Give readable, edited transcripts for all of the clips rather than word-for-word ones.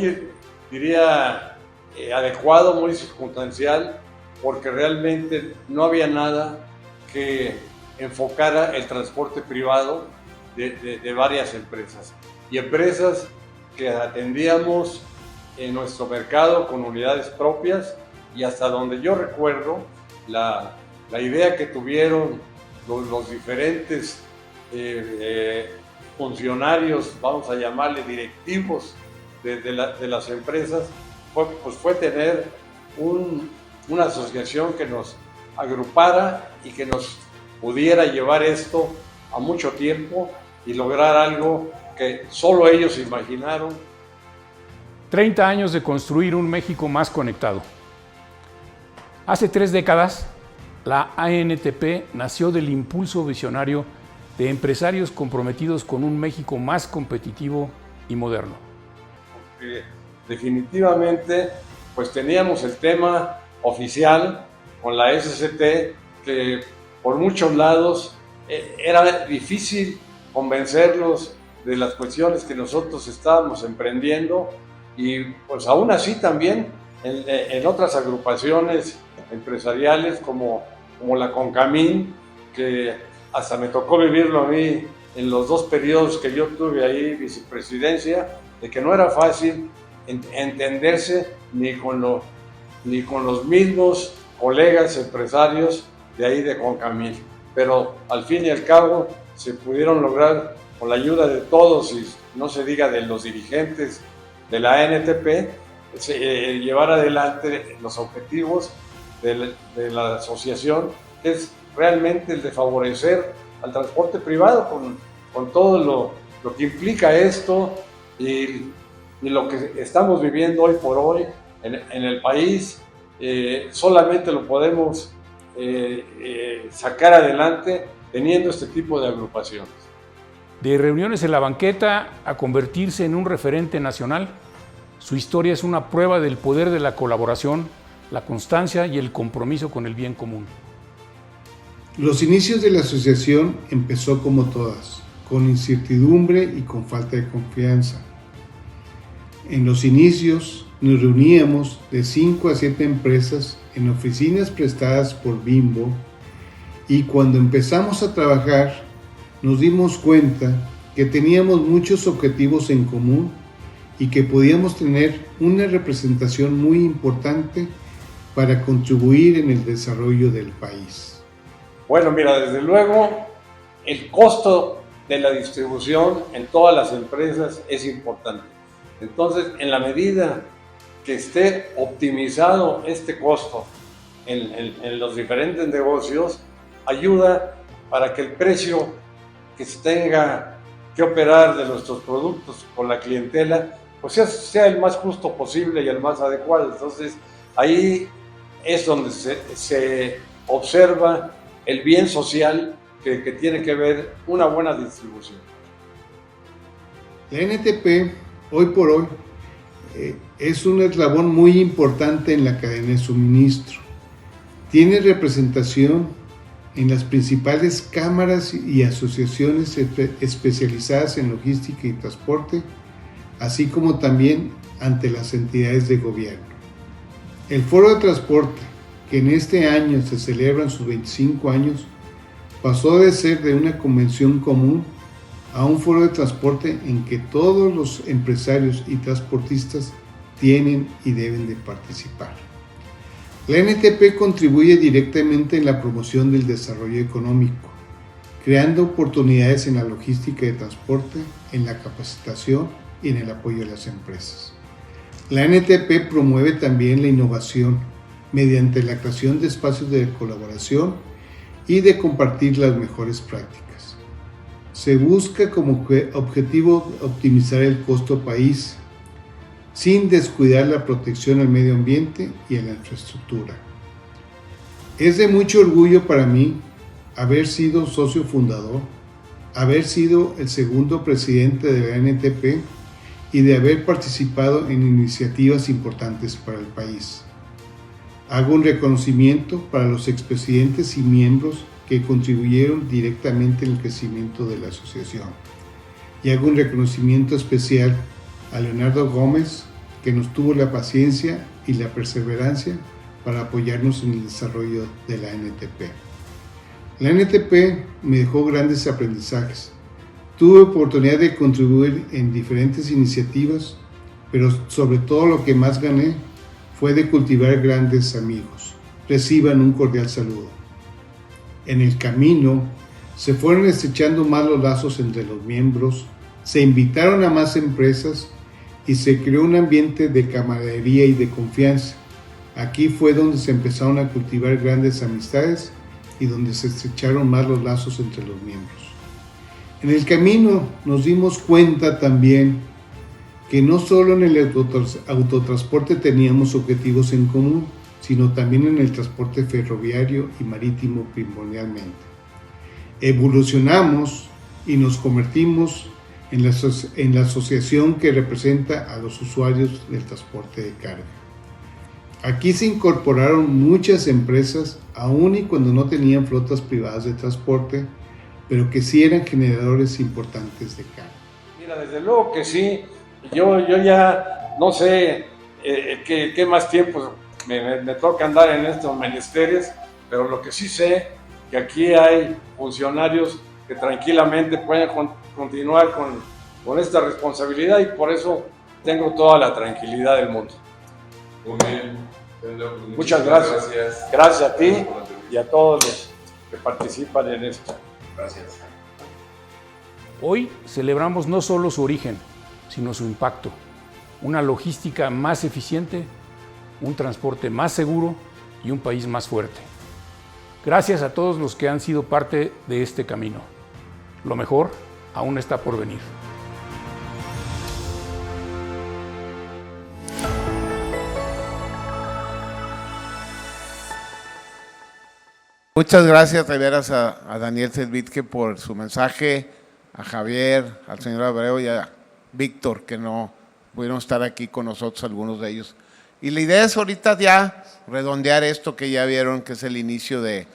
muy, diría, adecuado, muy circunstancial, porque realmente no había nada que enfocara el transporte privado de varias empresas. Y empresas que atendíamos en nuestro mercado con unidades propias, y hasta donde yo recuerdo, la idea que tuvieron los diferentes funcionarios, vamos a llamarle directivos de las empresas, fue tener una asociación que nos agrupara y que nos pudiera llevar esto a mucho tiempo y lograr algo que solo ellos imaginaron. 30 años de construir un México más conectado. Hace 3 décadas, la ANTP nació del impulso visionario de empresarios comprometidos con un México más competitivo y moderno. Definitivamente, pues teníamos el tema oficial con la SCT, que por muchos lados era difícil convencerlos de las cuestiones que nosotros estábamos emprendiendo, y pues aún así también en otras agrupaciones empresariales como la Concamín, que hasta me tocó vivirlo a mí en los 2 periodos que yo tuve ahí vicepresidencia, de que no era fácil entenderse ni con los mismos colegas empresarios de ahí de Concamín, pero al fin y al cabo se pudieron lograr con la ayuda de todos, y no se diga de los dirigentes de la ANTP, llevar adelante los objetivos de la asociación, que es realmente el de favorecer al transporte privado con todo lo que implica esto, y lo que estamos viviendo hoy por hoy en el país. Solamente lo podemos sacar adelante teniendo este tipo de agrupaciones. De reuniones en la banqueta a convertirse en un referente nacional, su historia es una prueba del poder de la colaboración, la constancia y el compromiso con el bien común. Los inicios de la asociación empezó como todas, con incertidumbre y con falta de confianza. En los inicios nos reuníamos de 5 a 7 empresas en oficinas prestadas por Bimbo, y cuando empezamos a trabajar nos dimos cuenta que teníamos muchos objetivos en común y que podíamos tener una representación muy importante para contribuir en el desarrollo del país. Bueno, mira, desde luego el costo de la distribución en todas las empresas es importante. Entonces, en la medida que esté optimizado este costo en los diferentes negocios, ayuda para que el precio que se tenga que operar de nuestros productos con la clientela pues sea el más justo posible y el más adecuado. Entonces, ahí es donde se observa el bien social que tiene que ver una buena distribución. La NTP, hoy por hoy, es un eslabón muy importante en la cadena de suministro. Tiene representación en las principales cámaras y asociaciones especializadas en logística y transporte, así como también ante las entidades de gobierno. El Foro de Transporte, que en este año se celebran sus 25 años, pasó de ser de una convención común a un foro de transporte en que todos los empresarios y transportistas tienen y deben de participar. La NTP contribuye directamente en la promoción del desarrollo económico, creando oportunidades en la logística de transporte, en la capacitación y en el apoyo a las empresas. La NTP promueve también la innovación mediante la creación de espacios de colaboración y de compartir las mejores prácticas. Se busca como objetivo optimizar el costo país, sin descuidar la protección al medio ambiente y a la infraestructura. Es de mucho orgullo para mí haber sido socio fundador, haber sido el segundo presidente de la NTP y de haber participado en iniciativas importantes para el país. Hago un reconocimiento para los expresidentes y miembros que contribuyeron directamente en el crecimiento de la asociación. Y hago un reconocimiento especial a Leonardo Gómez, que nos tuvo la paciencia y la perseverancia para apoyarnos en el desarrollo de la NTP. La NTP me dejó grandes aprendizajes. Tuve oportunidad de contribuir en diferentes iniciativas, pero sobre todo lo que más gané fue de cultivar grandes amigos. Reciban un cordial saludo. En el camino se fueron estrechando más los lazos entre los miembros, se invitaron a más empresas y se creó un ambiente de camaradería y de confianza. Aquí fue donde se empezaron a cultivar grandes amistades y donde se estrecharon más los lazos entre los miembros. En el camino nos dimos cuenta también que no solo en el autotransporte teníamos objetivos en común, sino también en el transporte ferroviario y marítimo primordialmente. Evolucionamos y nos convertimos en la asociación que representa a los usuarios del transporte de carga. Aquí se incorporaron muchas empresas, aun y cuando no tenían flotas privadas de transporte, pero que sí eran generadores importantes de carga. Mira, desde luego que sí. Yo ya no sé qué más tiempo me toca andar en estos menesteres, pero lo que sí sé que aquí hay funcionarios que tranquilamente pueden continuar con esta responsabilidad y por eso tengo toda la tranquilidad del mundo. Muy bien. Muchas gracias. Gracias a ti y a todos los que participan en esto. Gracias. Hoy celebramos no solo su origen, sino su impacto. Una logística más eficiente, un transporte más seguro y un país más fuerte. Gracias a todos los que han sido parte de este camino. Lo mejor aún está por venir. Muchas gracias de veras a Daniel Servitje por su mensaje, a Javier, al señor Abreu y a Víctor, que no pudieron estar aquí con nosotros, algunos de ellos. Y la idea es ahorita ya redondear esto que ya vieron, que es el inicio de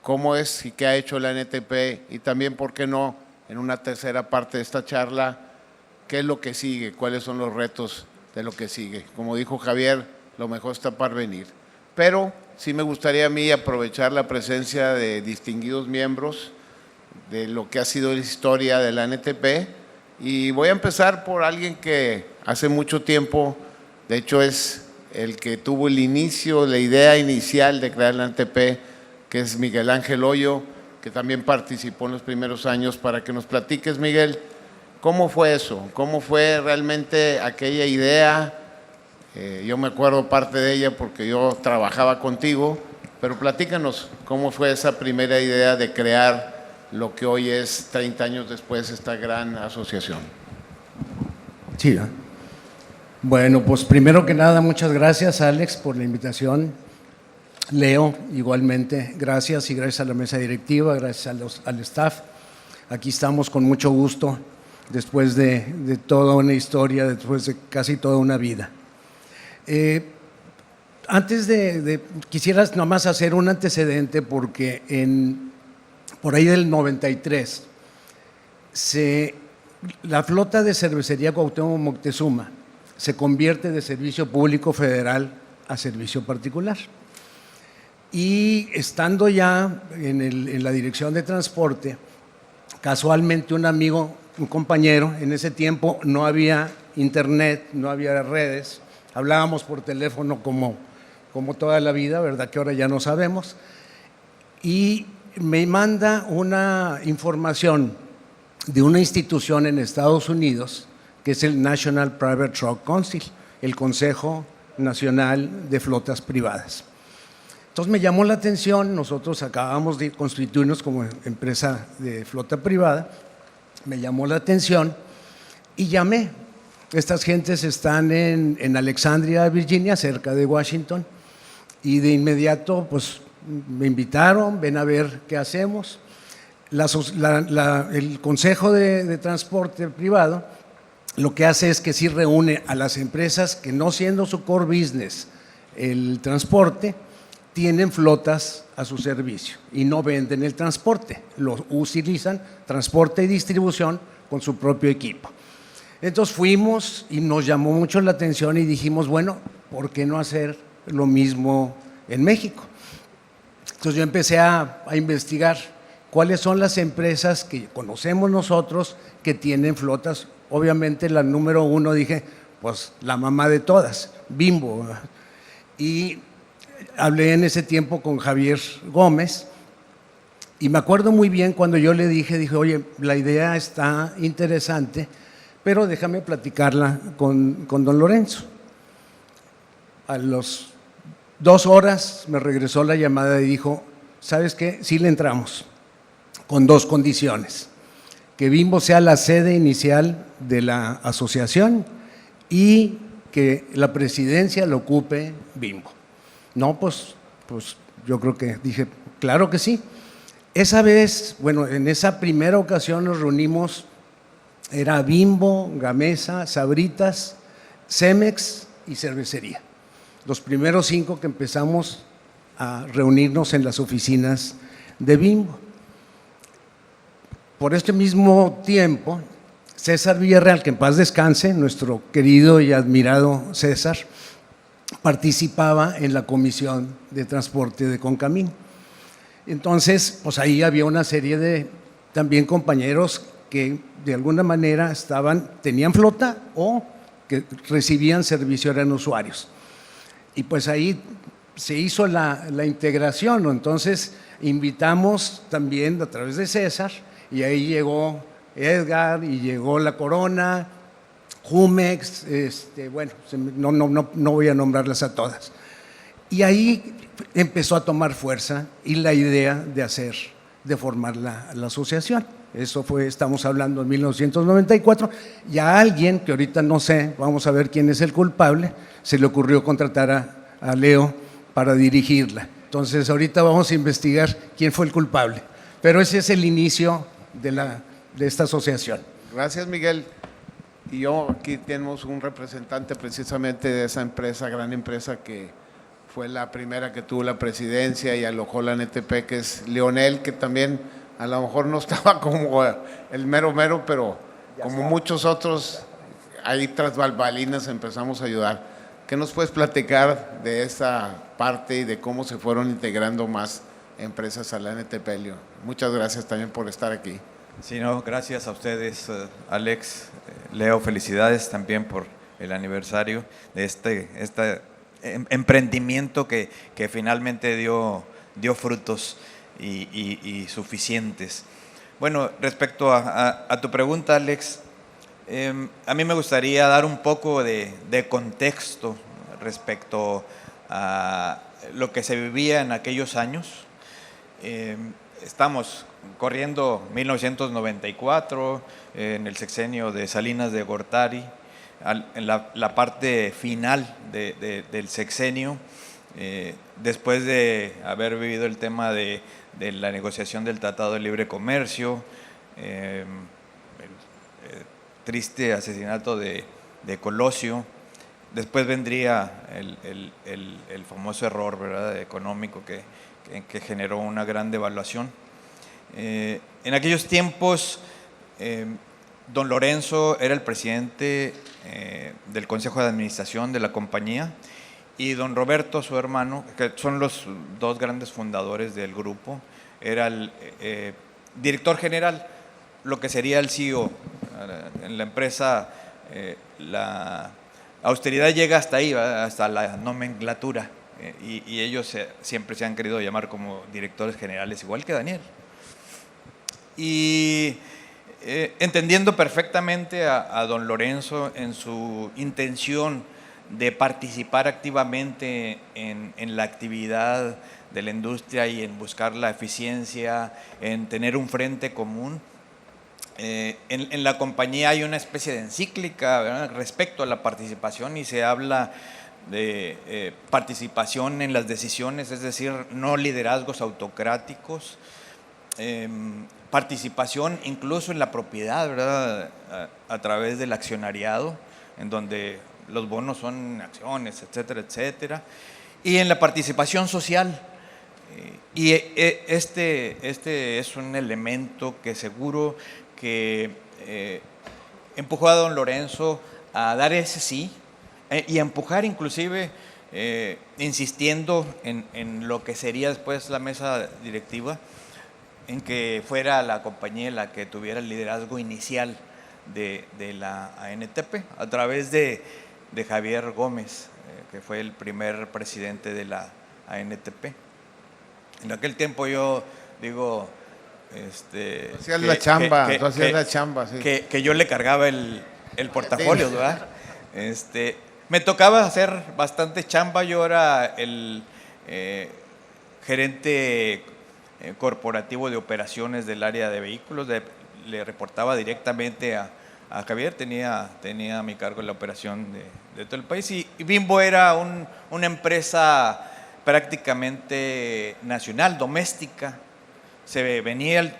cómo es y qué ha hecho la NTP, y también, ¿por qué no?, en una tercera parte de esta charla, qué es lo que sigue, cuáles son los retos de lo que sigue. Como dijo Javier, lo mejor está para venir. Pero sí me gustaría a mí aprovechar la presencia de distinguidos miembros de lo que ha sido la historia de la NTP, y voy a empezar por alguien que hace mucho tiempo, de hecho es el que tuvo el inicio, la idea inicial de crear la NTP, que es Miguel Ángel Hoyo, que también participó en los primeros años. Para que nos platiques, Miguel, ¿cómo fue eso? ¿Cómo fue realmente aquella idea? Yo me acuerdo parte de ella porque yo trabajaba contigo, pero platícanos cómo fue esa primera idea de crear lo que hoy es, 30 años después, esta gran asociación. Sí, bueno, pues primero que nada, muchas gracias, Alex, por la invitación. Leo, igualmente, gracias, y gracias a la mesa directiva, gracias al staff. Aquí estamos con mucho gusto, después de toda una historia, después de casi toda una vida. Antes quisiera nomás hacer un antecedente, porque por ahí del 93, la flota de cervecería Cuauhtémoc Moctezuma se convierte de servicio público federal a servicio particular. Y estando ya en la dirección de transporte, casualmente un amigo, un compañero, en ese tiempo no había internet, no había redes, hablábamos por teléfono como toda la vida, ¿verdad? Que ahora ya no sabemos. Y me manda una información de una institución en Estados Unidos, que es el National Private Truck Council, el Consejo Nacional de Flotas Privadas. Entonces me llamó la atención, nosotros acabamos de constituirnos como empresa de flota privada, me llamó la atención y llamé. Estas gentes están en Alexandria, Virginia, cerca de Washington, y de inmediato pues me invitaron, ven a ver qué hacemos. El Consejo de Transporte Privado lo que hace es que sí reúne a las empresas que, no siendo su core business el transporte, tienen flotas a su servicio y no venden el transporte, lo utilizan, transporte y distribución, con su propio equipo. Entonces fuimos y nos llamó mucho la atención y dijimos, bueno, ¿por qué no hacer lo mismo en México? Entonces yo empecé a investigar cuáles son las empresas que conocemos nosotros que tienen flotas. Obviamente la número uno, dije, pues la mamá de todas, Bimbo. Y hablé en ese tiempo con Javier Gómez y me acuerdo muy bien cuando yo le dije, oye, la idea está interesante, pero déjame platicarla con don Lorenzo. A las 2 horas me regresó la llamada y dijo, ¿sabes qué? Sí le entramos, con 2 condiciones. Que Bimbo sea la sede inicial de la asociación y que la presidencia lo ocupe Bimbo. No, pues yo creo que dije, claro que sí. Esa vez, bueno, en esa primera ocasión nos reunimos, era Bimbo, Gamesa, Sabritas, Cemex y Cervecería. Los primeros 5 que empezamos a reunirnos en las oficinas de Bimbo. Por este mismo tiempo, César Villarreal, que en paz descanse, nuestro querido y admirado César, participaba en la Comisión de Transporte de Concamín. Entonces, pues ahí había una serie de también compañeros que de alguna manera tenían flota o que recibían servicio, eran usuarios. Y pues ahí se hizo la integración, ¿no? Entonces invitamos también a través de César, y ahí llegó Edgar y llegó La Corona, Jumex, bueno, no voy a nombrarlas a todas. Y ahí empezó a tomar fuerza y la idea de formar la asociación. Eso estamos hablando en 1994, y a alguien, que ahorita no sé, vamos a ver quién es el culpable, se le ocurrió contratar a Leo para dirigirla. Entonces ahorita vamos a investigar quién fue el culpable, pero ese es el inicio de esta asociación. Gracias, Miguel. Y yo aquí tenemos un representante precisamente de esa empresa, gran empresa que fue la primera que tuvo la presidencia y alojó la NTP, que es Leonel, que también a lo mejor no estaba como el mero, pero como muchos otros, ahí tras bambalinas empezamos a ayudar. ¿Qué nos puedes platicar de esa parte y de cómo se fueron integrando más empresas a la NTP, Leo? Muchas gracias también por estar aquí. Sí, no, gracias a ustedes, Alex, Leo, felicidades también por el aniversario de este emprendimiento que finalmente dio frutos y suficientes. Bueno, respecto a tu pregunta, Alex, a mí me gustaría dar un poco de contexto respecto a lo que se vivía en aquellos años. Estamos corriendo 1994, en el sexenio de Salinas de Gortari, en la parte final del sexenio, después de haber vivido el tema de la negociación del Tratado de Libre Comercio, el triste asesinato de Colosio. Después vendría el famoso error, ¿verdad?, económico que generó una gran devaluación. En aquellos tiempos, don Lorenzo era el presidente del Consejo de Administración de la compañía, y don Roberto, su hermano, que son los 2 grandes fundadores del grupo, era el director general, lo que sería el CEO. En la empresa la austeridad llega hasta ahí, ¿verdad?, hasta la nomenclatura, y ellos siempre se han querido llamar como directores generales, igual que Daniel. Y entendiendo perfectamente a don Lorenzo en su intención de participar activamente en la actividad de la industria y en buscar la eficiencia, en tener un frente común, en la compañía hay una especie de encíclica, ¿verdad?, respecto a la participación, y se habla de participación en las decisiones, es decir, no liderazgos autocráticos, participación incluso en la propiedad, ¿verdad?, a través del accionariado, en donde los bonos son acciones, etcétera, etcétera, y en la participación social. Y este es un elemento que seguro que empujó a don Lorenzo a dar ese sí y a empujar inclusive, insistiendo en lo que sería después la mesa directiva, en que fuera la compañía la que tuviera el liderazgo inicial de la ANTP, a través de Javier Gómez, que fue el primer presidente de la ANTP. En aquel tiempo yo digo, hacías la chamba, sí. que yo le cargaba el portafolio, ¿verdad? Me tocaba hacer bastante chamba. Yo era el gerente corporativo de operaciones del área de vehículos. Le reportaba directamente a Javier, tenía a mi cargo la operación de todo el país. Y Bimbo era una empresa prácticamente nacional, doméstica. Se venía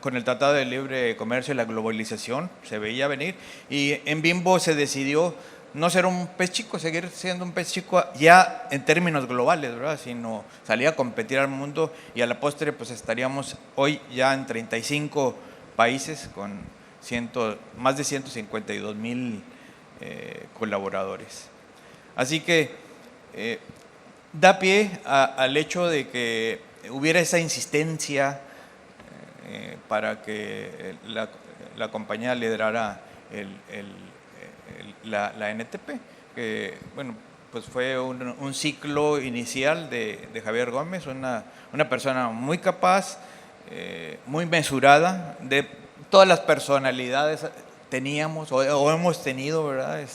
con el Tratado de Libre Comercio y la globalización, se veía venir, y en Bimbo se decidió no ser un pez chico, seguir siendo un pez chico ya en términos globales, ¿verdad? Sino salir a competir al mundo, y a la postre pues estaríamos hoy ya en 35 países con más de 152,000 colaboradores. Así que da pie al hecho de que hubiera esa insistencia para que la compañía liderara la ANTP, que bueno, pues fue un ciclo inicial de Javier Gómez, una persona muy capaz, muy mesurada, de todas las personalidades teníamos o hemos tenido, ¿verdad?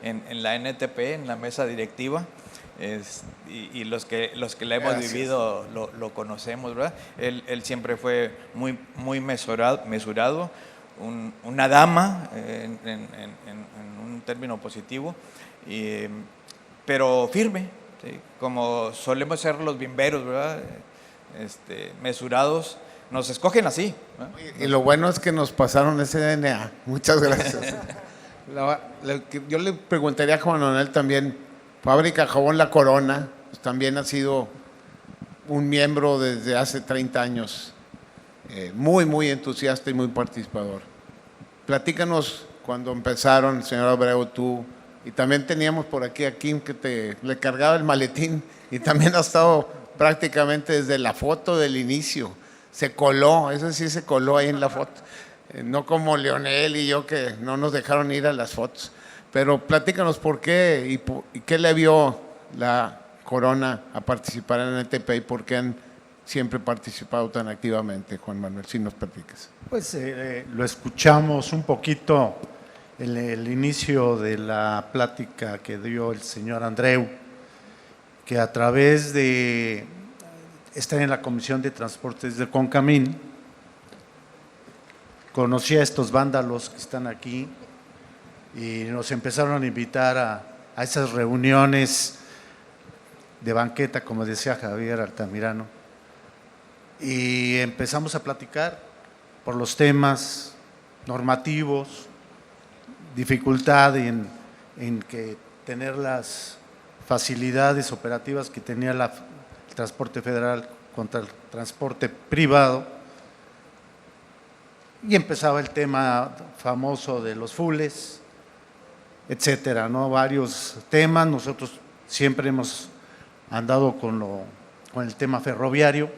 En la ANTP, en la mesa directiva. Y los que la hemos vivido lo conocemos, ¿verdad? Él siempre fue muy mesurado, una dama en un término positivo, pero firme, ¿sí? Como solemos ser los bimberos, ¿verdad? Mesurados. Nos escogen así, ¿no? Y lo bueno es que nos pasaron ese DNA. Muchas gracias. Yo le preguntaría a Juan Manuel también, Fábrica Jabón La Corona, pues también ha sido un miembro desde hace 30 años, muy entusiasta y muy participador. Platícanos cuando empezaron, señor Abreu, tú, y también teníamos por aquí a Kim que le cargaba el maletín, y también ha estado prácticamente desde la foto del inicio. Se coló, eso sí se coló ahí en la foto, no como Leonel y yo que no nos dejaron ir a las fotos. Pero platícanos por qué y qué le vio la Corona a participar en el ANTP y por qué han siempre participado tan activamente, Juan Manuel, si nos platicas. Pues lo escuchamos un poquito en el inicio de la plática que dio el señor Andreu, que a través de estar en la Comisión de Transportes de Concamín, conocí a estos vándalos que están aquí y nos empezaron a invitar a esas reuniones de banqueta, como decía Javier Altamirano, y empezamos a platicar por los temas normativos, dificultad en que tener las facilidades operativas que tenía el transporte federal contra el transporte privado, y empezaba el tema famoso de los fules, etcétera, ¿no? Varios temas. Nosotros siempre hemos andado con el tema ferroviario,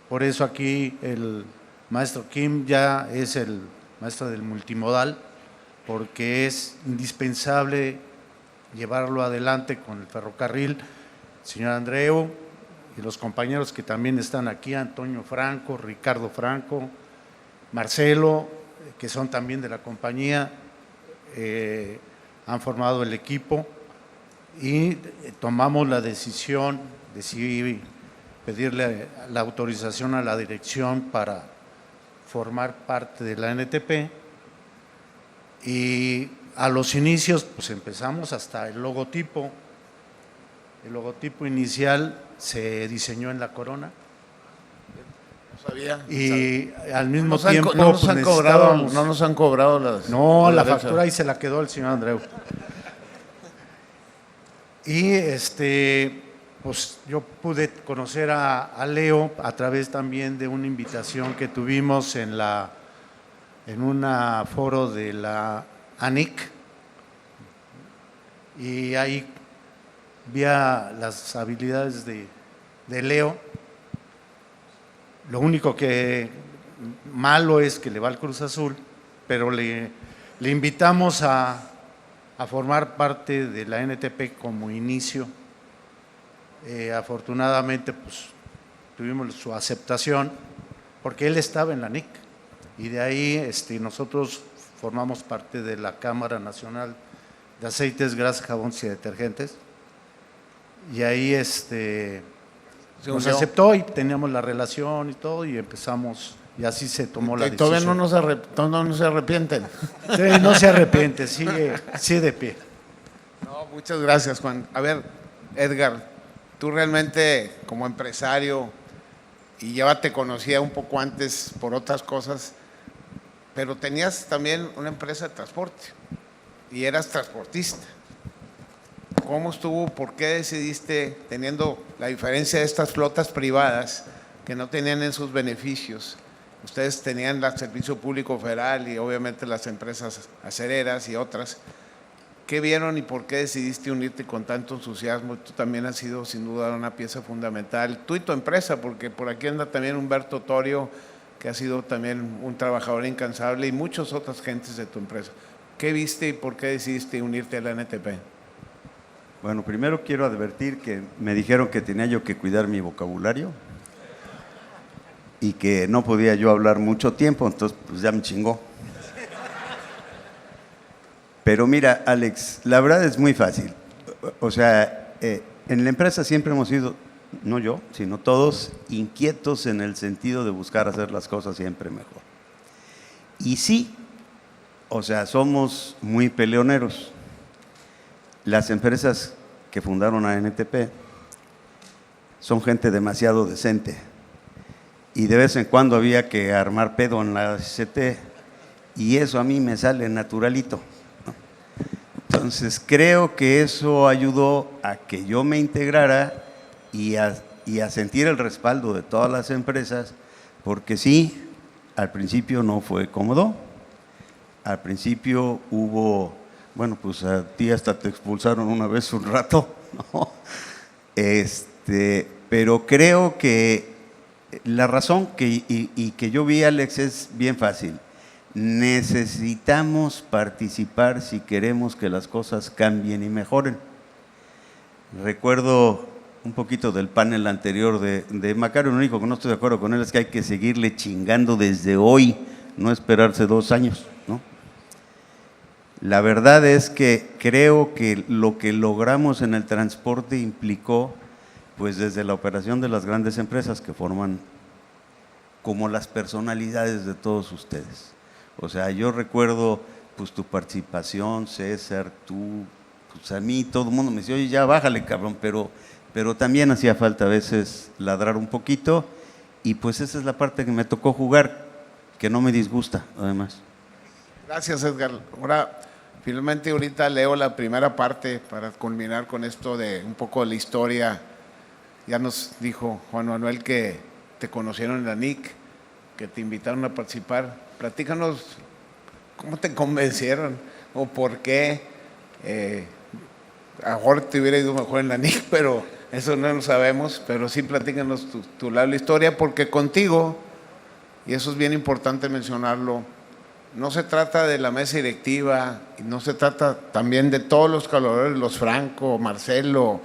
por eso aquí el maestro Kim ya es el maestro del multimodal, porque es indispensable llevarlo adelante con el ferrocarril. Señor Andreu y los compañeros que también están aquí, Antonio Franco, Ricardo Franco, Marcelo, que son también de la compañía, han formado el equipo y tomamos la decisión de si pedirle la autorización a la dirección para formar parte de la ANTP. Y a los inicios pues empezamos hasta el logotipo. El logotipo inicial se diseñó en la Corona. Sabía. Y al mismo tiempo no nos han cobrado las. No, la factura ahí se la quedó el señor Andreu. Y pues yo pude conocer a Leo a través también de una invitación que tuvimos en la en un foro de la ANIC y ahí vi las habilidades de Leo. Lo único que malo es que le va al Cruz Azul, pero le invitamos a formar parte de la NTP como inicio. Afortunadamente, pues tuvimos su aceptación porque él estaba en la NIC y de ahí nosotros formamos parte de la Cámara Nacional de Aceites, Grasas, Jabones y Detergentes y ahí nos aceptó y teníamos la relación y todo y empezamos y así se tomó la decisión. Todavía no se arrepienten. Sí, no se arrepiente, sigue de pie. No, muchas gracias, Juan. A ver, Edgar, tú realmente como empresario, y ya te conocía un poco antes por otras cosas, pero tenías también una empresa de transporte y eras transportista. ¿Cómo estuvo? ¿Por qué decidiste, teniendo la diferencia de estas flotas privadas que no tenían en sus beneficios? Ustedes tenían el Servicio Público Federal y obviamente las empresas acereras y otras. ¿Qué vieron y por qué decidiste unirte con tanto entusiasmo? Tú también has sido sin duda una pieza fundamental, tú y tu empresa, porque por aquí anda también Humberto Torio, que ha sido también un trabajador incansable y muchas otras gentes de tu empresa. ¿Qué viste y por qué decidiste unirte a la NTP? Bueno, primero quiero advertir que me dijeron que tenía yo que cuidar mi vocabulario y que no podía yo hablar mucho tiempo, entonces pues ya me chingó. Pero mira, Alex, la verdad es muy fácil. O sea, en la empresa siempre hemos sido, no yo, sino todos, inquietos en el sentido de buscar hacer las cosas siempre mejor. Y sí, o sea, somos muy peleoneros. Las empresas que fundaron a NTP son gente demasiado decente. Y de vez en cuando había que armar pedo en la SCT y eso a mí me sale naturalito. Entonces creo que eso ayudó a que yo me integrara y a sentir el respaldo de todas las empresas, porque sí, al principio no fue cómodo, al principio hubo, bueno, pues a ti hasta te expulsaron una vez un rato, ¿no? Pero creo que la razón que yo vi, Alex, es bien fácil. Necesitamos participar si queremos que las cosas cambien y mejoren. Recuerdo un poquito del panel anterior de Macario, lo único que no estoy de acuerdo con él es que hay que seguirle chingando desde hoy, no esperarse 2 años, ¿no? La verdad es que creo que lo que logramos en el transporte implicó, pues desde la operación de las grandes empresas que forman como las personalidades de todos ustedes. O sea, yo recuerdo pues tu participación, César, tú, pues a mí todo el mundo me decía, oye, ya bájale, cabrón, pero también hacía falta a veces ladrar un poquito y pues esa es la parte que me tocó jugar, que no me disgusta, además. Gracias, Edgar. Ahora, finalmente ahorita leo la primera parte para culminar con esto de un poco de la historia. Ya nos dijo Juan Manuel que te conocieron en la NIC, que te invitaron a participar. Platícanos cómo te convencieron o por qué. A lo mejor te hubiera ido mejor en la NIC, pero eso no lo sabemos. Pero sí platícanos tu lado de la historia, porque contigo, y eso es bien importante mencionarlo, no se trata de la mesa directiva, y no se trata también de todos los colaboradores, los Franco, Marcelo,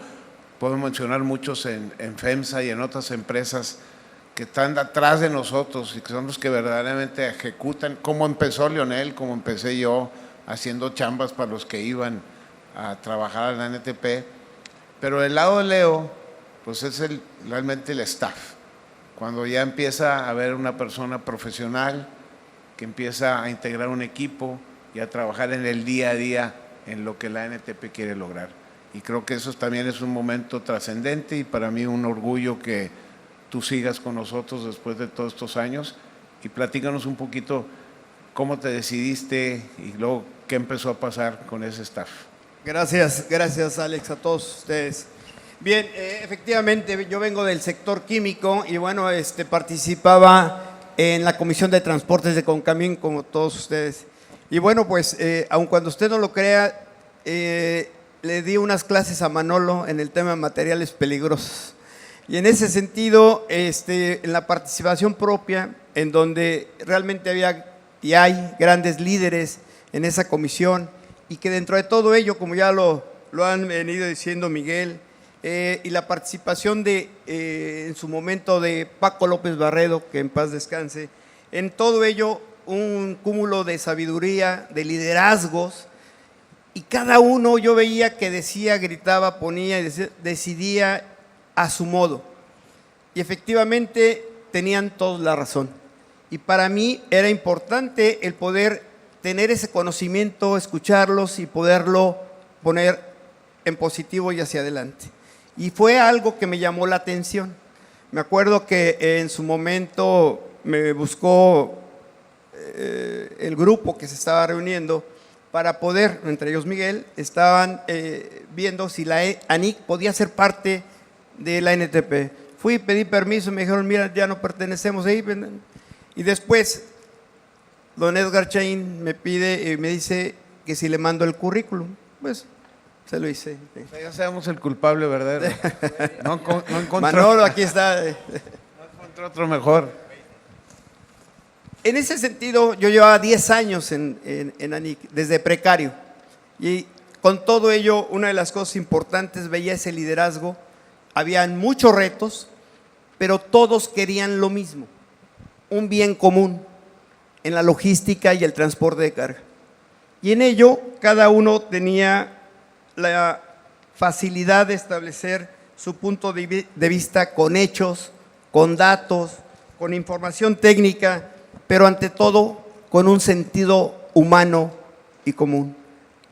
puedo mencionar muchos en FEMSA y en otras empresas que están atrás de nosotros y que son los que verdaderamente ejecutan, como empezó Leonel, como empecé yo, haciendo chambas para los que iban a trabajar en la NTP. Pero del lado de Leo, pues es realmente el staff. Cuando ya empieza a haber una persona profesional que empieza a integrar un equipo y a trabajar en el día a día en lo que la NTP quiere lograr. Y creo que eso también es un momento trascendente y para mí un orgullo que tú sigas con nosotros después de todos estos años. Y platícanos un poquito cómo te decidiste y luego qué empezó a pasar con ese staff. Gracias Alex, a todos ustedes. Bien, efectivamente yo vengo del sector químico y bueno, participaba en la Comisión de Transportes de Concamín, como todos ustedes. Y bueno, pues, aun cuando usted no lo crea, le di unas clases a Manolo en el tema de materiales peligrosos. Y en ese sentido, en la participación propia, en donde realmente había y hay grandes líderes en esa comisión, y que dentro de todo ello, como ya lo han venido diciendo Miguel, y la participación en su momento de Paco López Barredo, que en paz descanse, en todo ello un cúmulo de sabiduría, de liderazgos, y cada uno yo veía que decía, gritaba, ponía y decidía a su modo. Y efectivamente tenían todos la razón. Y para mí era importante el poder tener ese conocimiento, escucharlos y poderlo poner en positivo y hacia adelante. Y fue algo que me llamó la atención. Me acuerdo que en su momento me buscó el grupo que se estaba reuniendo para poder, entre ellos Miguel, estaban viendo si la ANIC podía ser parte de la NTP. Fui, pedí permiso, me dijeron, mira, ya no pertenecemos ahí. Y después, don Edgar Chain me pide, me dice que si le mando el currículum. Pues, se lo hice. Ya sabemos el culpable verdadero. No encontró. Manolo, aquí está. No encontró otro mejor. En ese sentido, yo llevaba 10 años en ANIC, desde precario. Y con todo ello, una de las cosas importantes, veía ese liderazgo. Habían muchos retos, pero todos querían lo mismo, un bien común en la logística y el transporte de carga. Y en ello, cada uno tenía la facilidad de establecer su punto de vista con hechos, con datos, con información técnica, pero ante todo con un sentido humano y común.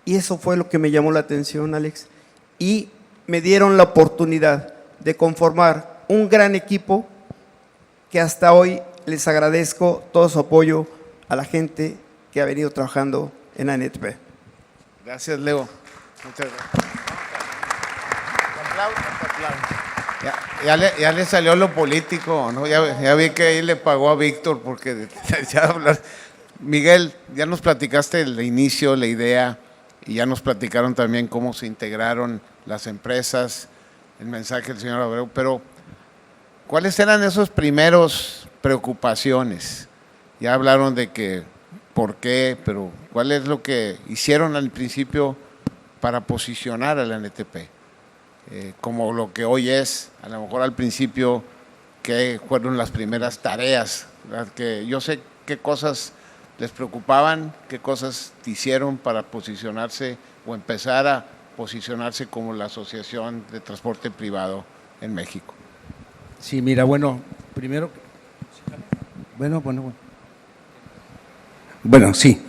Y eso fue lo que me llamó la atención, Alex. Y me dieron la oportunidad de conformar un gran equipo que hasta hoy les agradezco todo su apoyo a la gente que ha venido trabajando en ANTP. Gracias, Leo. Muchas gracias. Ya le salió lo político, ¿no? Ya vi que ahí le pagó a Víctor porque ya hablar. Miguel, ya nos platicaste el inicio, la idea, y ya nos platicaron también cómo se integraron las empresas, el mensaje del señor Abreu, pero ¿cuáles eran esos primeros preocupaciones? Ya hablaron de que, ¿por qué? Pero ¿cuál es lo que hicieron al principio para posicionar a la NTP? Como lo que hoy es, a lo mejor al principio, ¿qué fueron las primeras tareas? Que yo sé qué cosas les preocupaban, qué cosas hicieron para posicionarse o empezar a posicionarse como la Asociación de Transporte Privado en México. Sí, mira, bueno, primero, bueno, sí.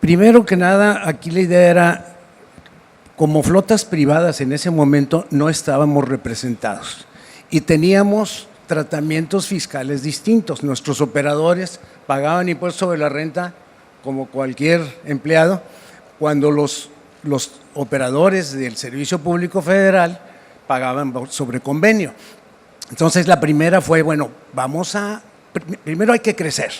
Primero que nada, aquí la idea era, como flotas privadas en ese momento no estábamos representados y teníamos tratamientos fiscales distintos. Nuestros operadores pagaban impuestos sobre la renta como cualquier empleado, cuando los operadores del Servicio Público Federal pagaban sobre convenio. Entonces la primera fue, bueno, primero hay que crecer,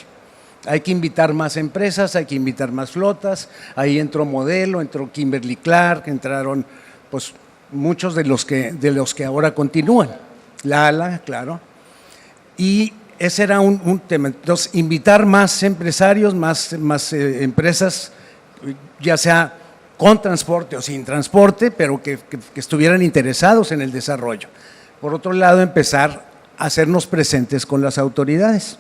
hay que invitar más empresas, hay que invitar más flotas. Ahí entró Modelo, entró Kimberly Clark, entraron pues muchos de los que ahora continúan, Lala, claro. Y ese era un tema. Entonces, invitar más empresarios, más empresas, ya sea con transporte o sin transporte, pero que estuvieran interesados en el desarrollo. Por otro lado, empezar a hacernos presentes con las autoridades.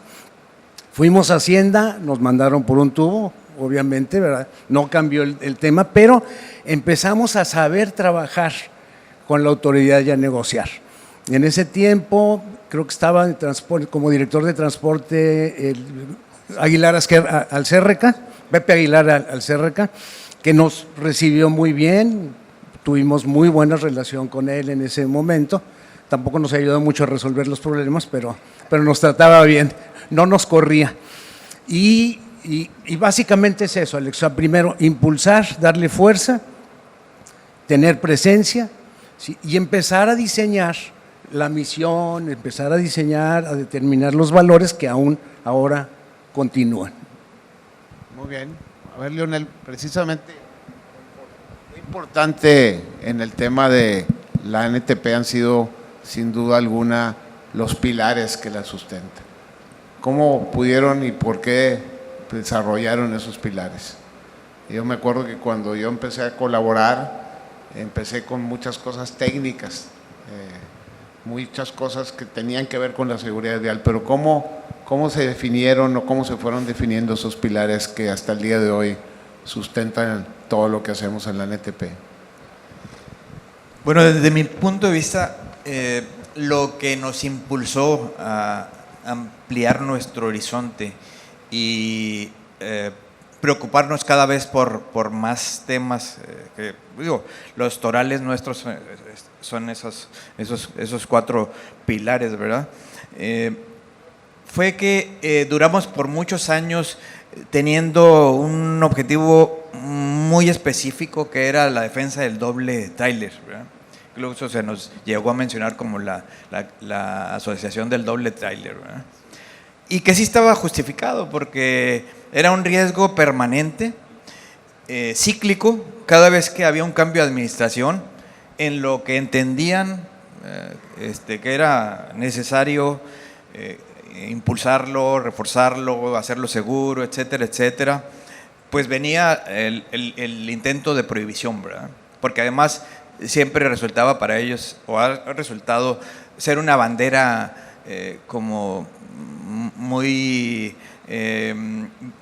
Fuimos a Hacienda, nos mandaron por un tubo, obviamente, ¿verdad? No cambió el tema, pero empezamos a saber trabajar con la autoridad y a negociar. En ese tiempo, creo que estaba en transporte, como director de transporte Aguilar Alcérreca, Pepe Aguilar Alcérreca, que nos recibió muy bien, tuvimos muy buena relación con él en ese momento. Tampoco nos ayudó mucho a resolver los problemas, pero nos trataba bien, no nos corría. Y básicamente es eso, Alex. O sea, primero, impulsar, darle fuerza, tener presencia, ¿sí? Y empezar a diseñar la misión, empezar a diseñar, a determinar los valores que aún ahora continúan. Muy bien. A ver, Leonel, precisamente, lo importante en el tema de la ANTP han sido, sin duda alguna, los pilares que la sustentan. ¿Cómo pudieron y por qué desarrollaron esos pilares? Yo me acuerdo que cuando yo empecé a colaborar, empecé con muchas cosas técnicas, muchas cosas que tenían que ver con la seguridad vial, pero ¿cómo se definieron o cómo se fueron definiendo esos pilares que hasta el día de hoy sustentan todo lo que hacemos en la ANTP? Bueno, desde mi punto de vista, lo que nos impulsó a ampliar nuestro horizonte y preocuparnos cada vez por más temas, los torales nuestros son esos 4 pilares, ¿verdad? Fue que duramos por muchos años teniendo un objetivo muy específico que era la defensa del doble tráiler, ¿verdad? Incluso se nos llegó a mencionar como la asociación del doble tráiler, ¿verdad? Y que sí estaba justificado porque era un riesgo permanente, cíclico, cada vez que había un cambio de administración, en lo que entendían que era necesario impulsarlo, reforzarlo, hacerlo seguro, etcétera, etcétera, pues venía el intento de prohibición, ¿verdad? Porque además siempre resultaba para ellos, o ha resultado ser una bandera como muy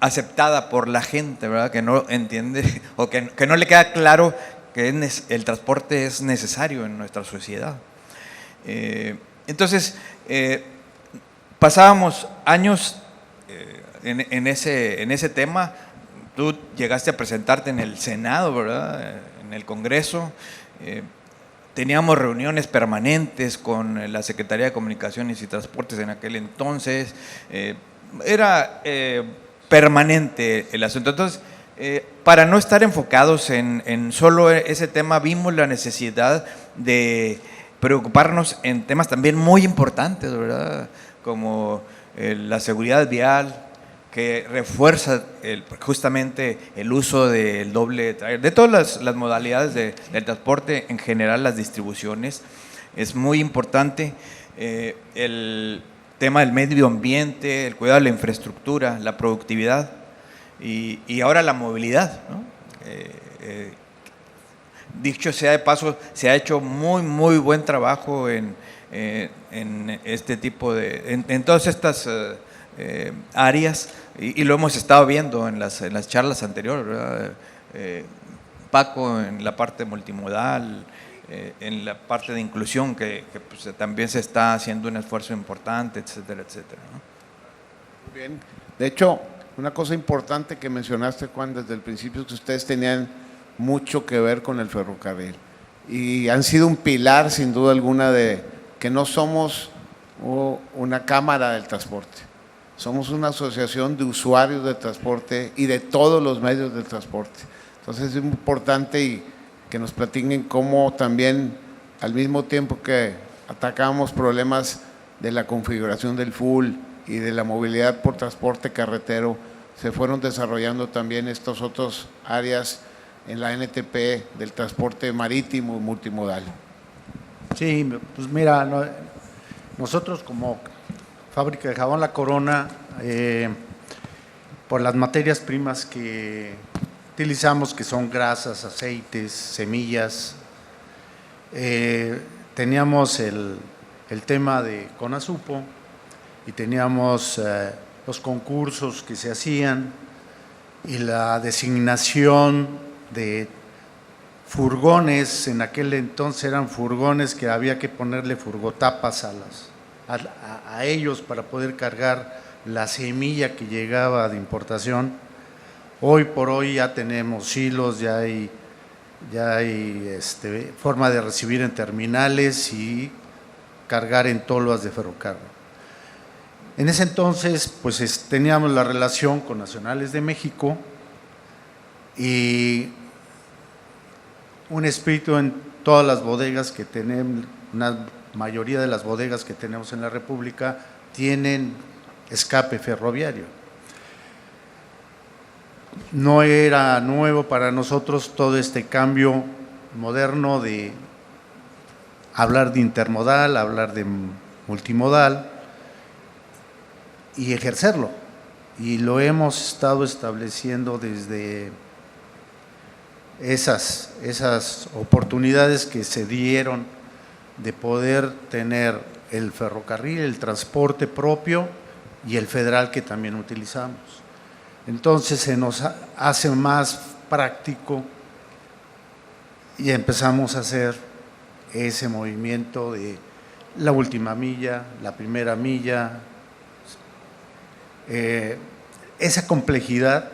aceptada por la gente, ¿verdad? Que no entiende o que no le queda claro que el transporte es necesario en nuestra sociedad. Entonces, pasábamos años en ese tema. Tú llegaste a presentarte en el Senado, ¿verdad? En el Congreso. Teníamos reuniones permanentes con la Secretaría de Comunicaciones y Transportes en aquel entonces. Era permanente el asunto. Entonces, para no estar enfocados en solo ese tema, vimos la necesidad de preocuparnos en temas también muy importantes, ¿verdad? Como la seguridad vial, que refuerza justamente el uso del doble tráiler, de todas las modalidades del transporte, en general las distribuciones. Es muy importante el tema del medio ambiente, el cuidado de la infraestructura, la productividad y ahora la movilidad, ¿no? Dicho sea de paso, se ha hecho muy buen trabajo en este tipo en todas estas áreas y lo hemos estado viendo en las charlas anteriores, ¿verdad? Paco en la parte multimodal, en la parte de inclusión que pues, también se está haciendo un esfuerzo importante, etcétera, etcétera, ¿no? Muy bien. De hecho, una cosa importante que mencionaste, Juan, desde el principio es que ustedes tenían mucho que ver con el ferrocarril y han sido un pilar sin duda alguna de que no somos una cámara del transporte, somos una asociación de usuarios del transporte y de todos los medios del transporte. Entonces es muy importante y que nos platiquen cómo también al mismo tiempo que atacamos problemas de la configuración del full y de la movilidad por transporte carretero, se fueron desarrollando también estas otras áreas en la ANTP del transporte marítimo y multimodal. Sí, pues mira, nosotros como fábrica de jabón La Corona, por las materias primas que utilizamos, que son grasas, aceites, semillas, teníamos el tema de Conasupo y teníamos los concursos que se hacían y la designación de furgones. En aquel entonces eran furgones que había que ponerle furgotapas a ellos para poder cargar la semilla que llegaba de importación. Hoy por hoy ya tenemos hilos, ya hay forma de recibir en terminales y cargar en tolvas de ferrocarril. En ese entonces, pues teníamos la relación con Nacionales de México y un espíritu en todas las bodegas que tenemos, unas mayoría de las bodegas que tenemos en la República tienen escape ferroviario. No era nuevo para nosotros todo este cambio moderno de hablar de intermodal, hablar de multimodal y ejercerlo. Y lo hemos estado estableciendo desde esas oportunidades que se dieron de poder tener el ferrocarril, el transporte propio y el federal que también utilizamos. Entonces se nos hace más práctico y empezamos a hacer ese movimiento de la última milla, la primera milla, esa complejidad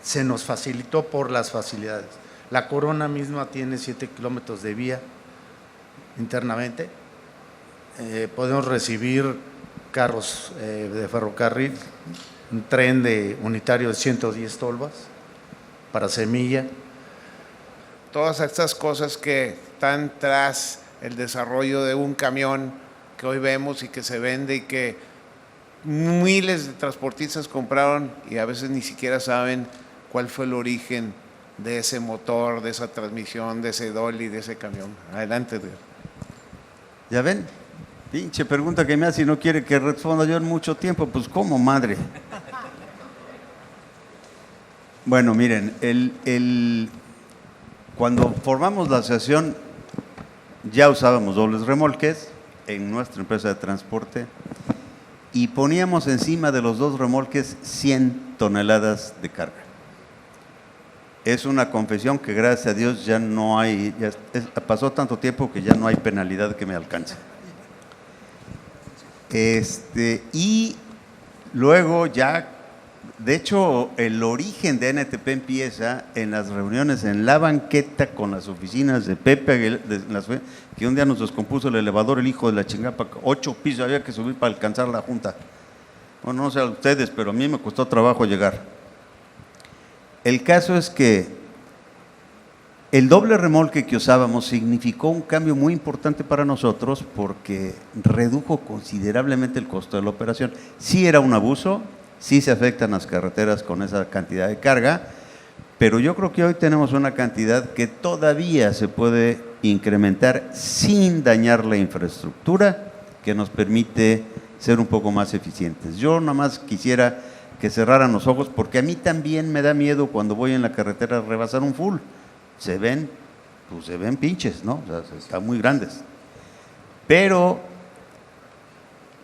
se nos facilitó por las facilidades. La Corona misma tiene 7 kilómetros de vía internamente. Podemos recibir carros de ferrocarril, un tren unitario de 110 tolvas para semilla. Todas estas cosas que están tras el desarrollo de un camión que hoy vemos y que se vende y que miles de transportistas compraron y a veces ni siquiera saben cuál fue el origen de ese motor, de esa transmisión, de ese dolly, de ese camión. Adelante, Edgar. ¿Ya ven? Pinche pregunta que me hace y no quiere que responda yo en mucho tiempo. Pues, ¿cómo, madre? Bueno, miren, cuando formamos la asociación ya usábamos dobles remolques en nuestra empresa de transporte y poníamos encima de los 2 remolques 100 toneladas de carga. Es una confesión que gracias a Dios ya no hay, pasó tanto tiempo que ya no hay penalidad que me alcance. Y luego ya, de hecho, el origen de NTP empieza en las reuniones en la banqueta con las oficinas de Pepe Aguilar, que un día nos descompuso el elevador, el hijo de la chingapa, 8 pisos había que subir para alcanzar la junta. Bueno, no sé a ustedes, pero a mí me costó trabajo llegar. El caso es que el doble remolque que usábamos significó un cambio muy importante para nosotros porque redujo considerablemente el costo de la operación. Sí era un abuso, sí se afectan las carreteras con esa cantidad de carga, pero yo creo que hoy tenemos una cantidad que todavía se puede incrementar sin dañar la infraestructura que nos permite ser un poco más eficientes. Yo nada más quisiera que cerraran los ojos porque a mí también me da miedo cuando voy en la carretera a rebasar un full. Se ven pinches, ¿no? O sea, están muy grandes. Pero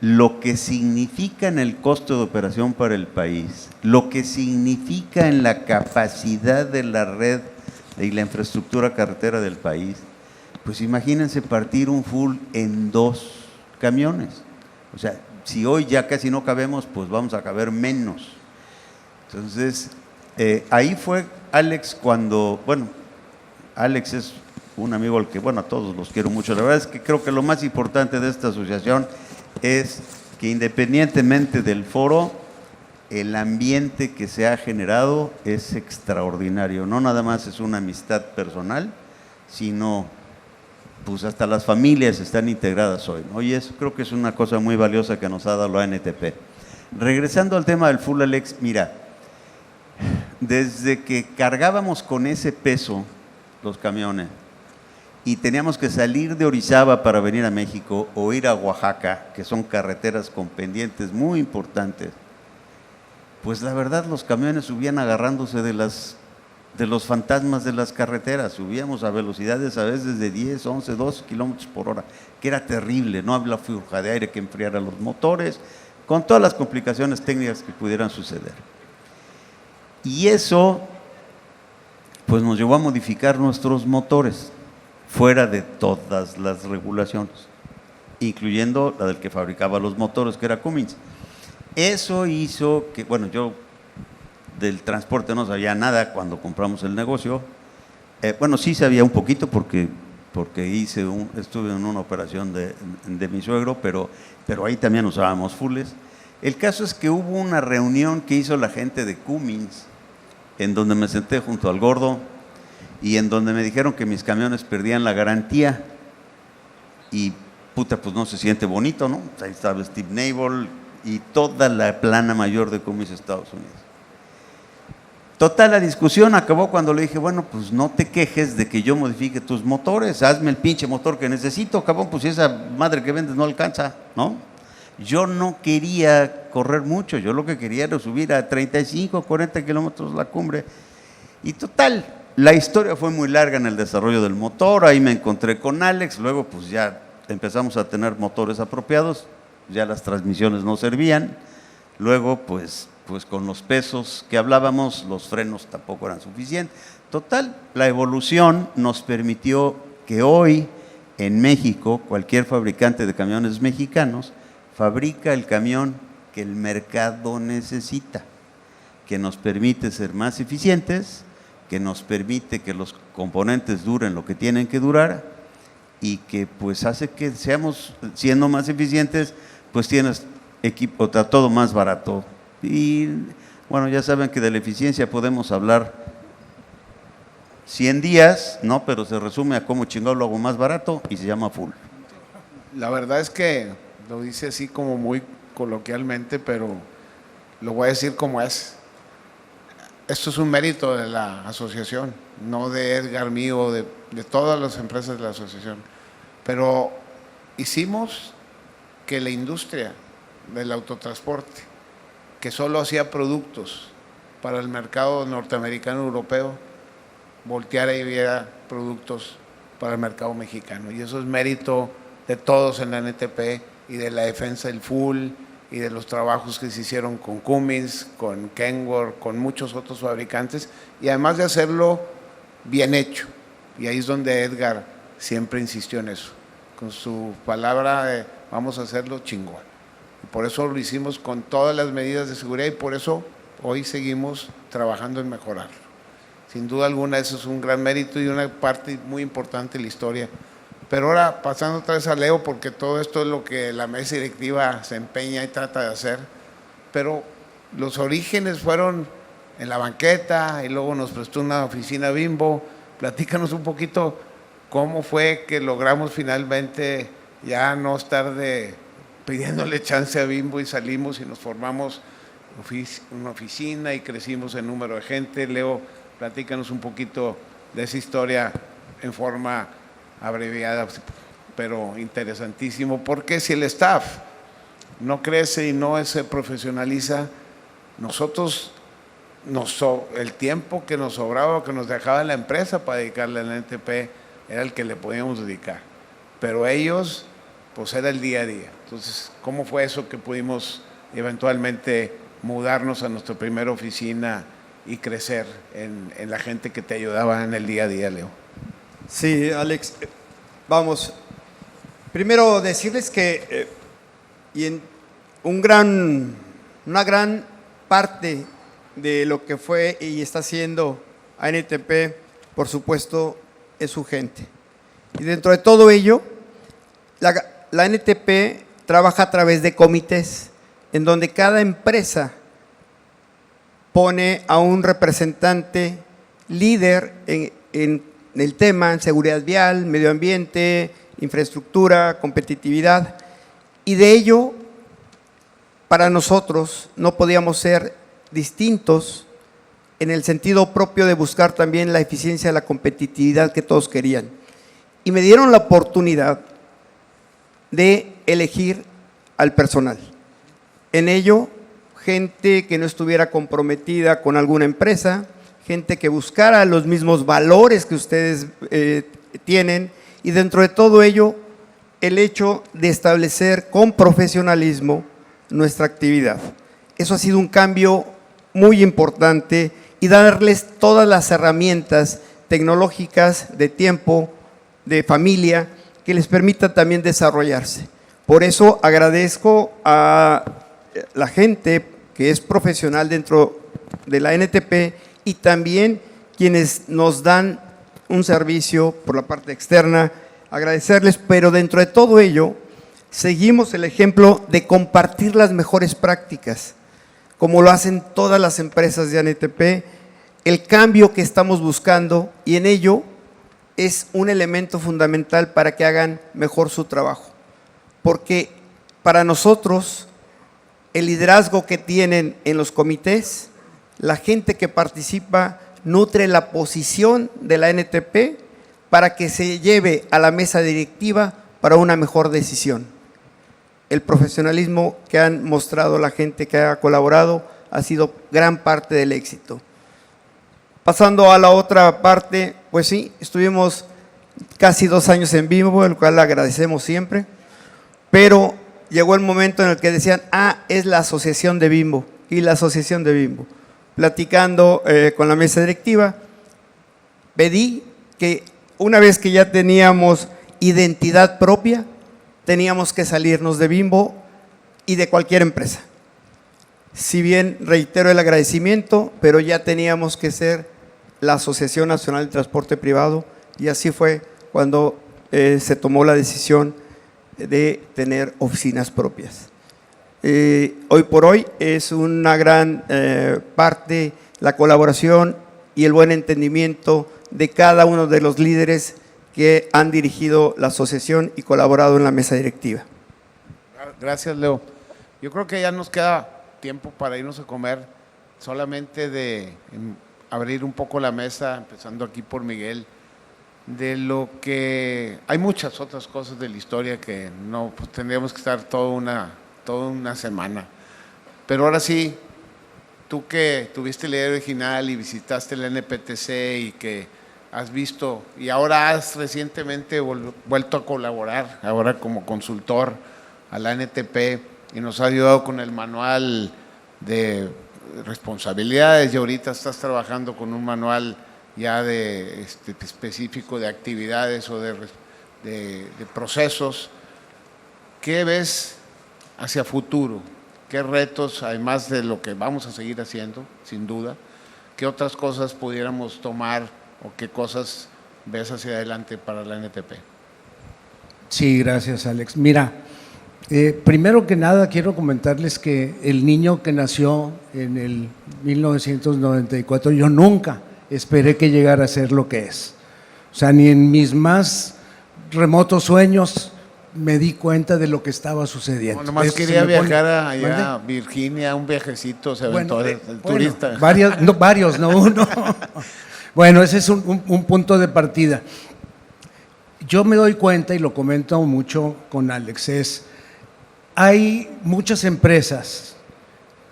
lo que significa en el costo de operación para el país, lo que significa en la capacidad de la red y la infraestructura carretera del país, pues imagínense partir un full en 2 camiones. O sea, si hoy ya casi no cabemos, pues vamos a caber menos. Entonces, ahí fue Alex cuando, bueno, Alex es un amigo al que, bueno, a todos los quiero mucho. La verdad es que creo que lo más importante de esta asociación es que independientemente del foro, el ambiente que se ha generado es extraordinario. No nada más es una amistad personal, sino pues hasta las familias están integradas hoy, ¿no? Y eso creo que es una cosa muy valiosa que nos ha dado la NTP. Regresando al tema del full, Alex, mira, desde que cargábamos con ese peso los camiones y teníamos que salir de Orizaba para venir a México o ir a Oaxaca, que son carreteras con pendientes muy importantes, pues la verdad los camiones subían agarrándose de los fantasmas de las carreteras, subíamos a velocidades a veces de 10, 11, 12 kilómetros por hora, que era terrible, no había fluja de aire que enfriara los motores, con todas las complicaciones técnicas que pudieran suceder. Y eso pues nos llevó a modificar nuestros motores fuera de todas las regulaciones, incluyendo la del que fabricaba los motores, que era Cummins. Eso hizo que, bueno, yo del transporte no sabía nada cuando compramos el negocio. Bueno, sí sabía un poquito porque estuve en una operación de mi suegro, pero ahí también usábamos fulles. El caso es que hubo una reunión que hizo la gente de Cummins, en donde me senté junto al gordo y en donde me dijeron que mis camiones perdían la garantía. y puta, pues no se siente bonito, ¿no? Ahí estaba Steve Nabel y toda la plana mayor de Cummins Estados Unidos. Total, la discusión acabó cuando le dije, bueno, pues no te quejes de que yo modifique tus motores, hazme el pinche motor que necesito, cabrón, pues si esa madre que vendes no alcanza, ¿no? Yo no quería correr mucho, yo lo que quería era subir a 35, 40 kilómetros la cumbre. Y total, la historia fue muy larga en el desarrollo del motor, ahí me encontré con Alex, luego pues ya empezamos a tener motores apropiados, ya las transmisiones no servían, luego pues con los pesos que hablábamos, los frenos tampoco eran suficientes. Total, la evolución nos permitió que hoy en México, cualquier fabricante de camiones mexicanos fabrica el camión que el mercado necesita, que nos permite ser más eficientes, que nos permite que los componentes duren lo que tienen que durar y que pues hace que seamos, siendo más eficientes, pues tienes equipo, todo más barato. Y bueno, ya saben que de la eficiencia podemos hablar 100 días, ¿no? Pero se resume a cómo chingado lo hago más barato y se llama full. La verdad es que lo dice así como muy coloquialmente, pero lo voy a decir como es. Esto es un mérito de la asociación, no de Edgar, mío, de todas las empresas de la asociación. Pero hicimos que la industria del autotransporte, que solo hacía productos para el mercado norteamericano europeo, volteara y viera productos para el mercado mexicano. Y eso es mérito de todos en la NTP y de la defensa del full y de los trabajos que se hicieron con Cummins, con Kenworth, con muchos otros fabricantes, y además de hacerlo bien hecho. Y ahí es donde Edgar siempre insistió en eso, con su palabra de vamos a hacerlo chingón. Y por eso lo hicimos con todas las medidas de seguridad y por eso hoy seguimos trabajando en mejorarlo. Sin duda alguna eso es un gran mérito y una parte muy importante de la historia. Pero ahora pasando otra vez a Leo, porque todo esto es lo que la mesa directiva se empeña y trata de hacer, pero los orígenes fueron en la banqueta y luego nos prestó una oficina Bimbo. Platícanos un poquito cómo fue que logramos finalmente ya no estar pidiéndole chance a Bimbo y salimos y nos formamos una oficina y crecimos en número de gente. Leo, platícanos un poquito de esa historia en forma abreviada, pero interesantísimo, porque si el staff no crece y no se profesionaliza, nosotros, el tiempo que nos sobraba, que nos dejaba la empresa para dedicarle al NTP, era el que le podíamos dedicar, pero ellos, pues era el día a día. Entonces, ¿cómo fue eso que pudimos eventualmente mudarnos a nuestra primera oficina y crecer en la gente que te ayudaba en el día a día, Leo? Sí, Alex, vamos, primero decirles que una gran parte de lo que fue y está haciendo ANTP, por supuesto, es su gente. Y dentro de todo ello, la ANTP trabaja a través de comités en donde cada empresa pone a un representante líder en el tema, en seguridad vial, medio ambiente, infraestructura, competitividad, y de ello, para nosotros, no podíamos ser distintos en el sentido propio de buscar también la eficiencia, la competitividad que todos querían. Y me dieron la oportunidad de elegir al personal. En ello, gente que no estuviera comprometida con alguna empresa, gente que buscara los mismos valores que ustedes tienen, y dentro de todo ello, el hecho de establecer con profesionalismo nuestra actividad. Eso ha sido un cambio muy importante y darles todas las herramientas tecnológicas de tiempo, de familia, que les permita también desarrollarse. Por eso agradezco a la gente que es profesional dentro de la NTP y también quienes nos dan un servicio por la parte externa, agradecerles, pero dentro de todo ello, seguimos el ejemplo de compartir las mejores prácticas, como lo hacen todas las empresas de ANTP, el cambio que estamos buscando, y en ello es un elemento fundamental para que hagan mejor su trabajo. Porque para nosotros, el liderazgo que tienen en los comités, la gente que participa, nutre la posición de la NTP para que se lleve a la mesa directiva para una mejor decisión. El profesionalismo que han mostrado la gente que ha colaborado ha sido gran parte del éxito. Pasando a la otra parte, pues sí, estuvimos casi 2 años en Bimbo, el cual agradecemos siempre, pero llegó el momento en el que decían, es la asociación de Bimbo, y la asociación de Bimbo. Platicando con la mesa directiva, pedí que una vez que ya teníamos identidad propia, teníamos que salirnos de Bimbo y de cualquier empresa. Si bien reitero el agradecimiento, pero ya teníamos que ser la Asociación Nacional de Transporte Privado, y así fue cuando se tomó la decisión de tener oficinas propias. Hoy por hoy es una gran parte la colaboración y el buen entendimiento de cada uno de los líderes que han dirigido la asociación y colaborado en la mesa directiva. Gracias, Leo. Yo creo que ya nos queda tiempo para irnos a comer, solamente de abrir un poco la mesa, empezando aquí por Miguel, de lo que… Hay muchas otras cosas de la historia que no, pues tendríamos que estar toda una semana. Pero ahora sí, tú que tuviste la idea original y visitaste el NPTC y que has visto, y ahora has recientemente vuelto a colaborar, ahora como consultor a la NTP, y nos ha ayudado con el manual de responsabilidades, y ahorita estás trabajando con un manual ya de específico de actividades o de procesos. ¿Qué ves hacia futuro? ¿Qué retos, además de lo que vamos a seguir haciendo, sin duda, qué otras cosas pudiéramos tomar o qué cosas ves hacia adelante para la NTP? Sí, gracias, Alex. Mira, primero que nada quiero comentarles que el niño que nació en el 1994, yo nunca esperé que llegara a ser lo que es. O sea, ni en mis más remotos sueños me di cuenta de lo que estaba sucediendo. No, nomás quería viajar allá a Virginia, un viajecito, se aventó el turista. Varios, no uno. Bueno, ese es un punto de partida. Yo me doy cuenta, y lo comento mucho con Alex, hay muchas empresas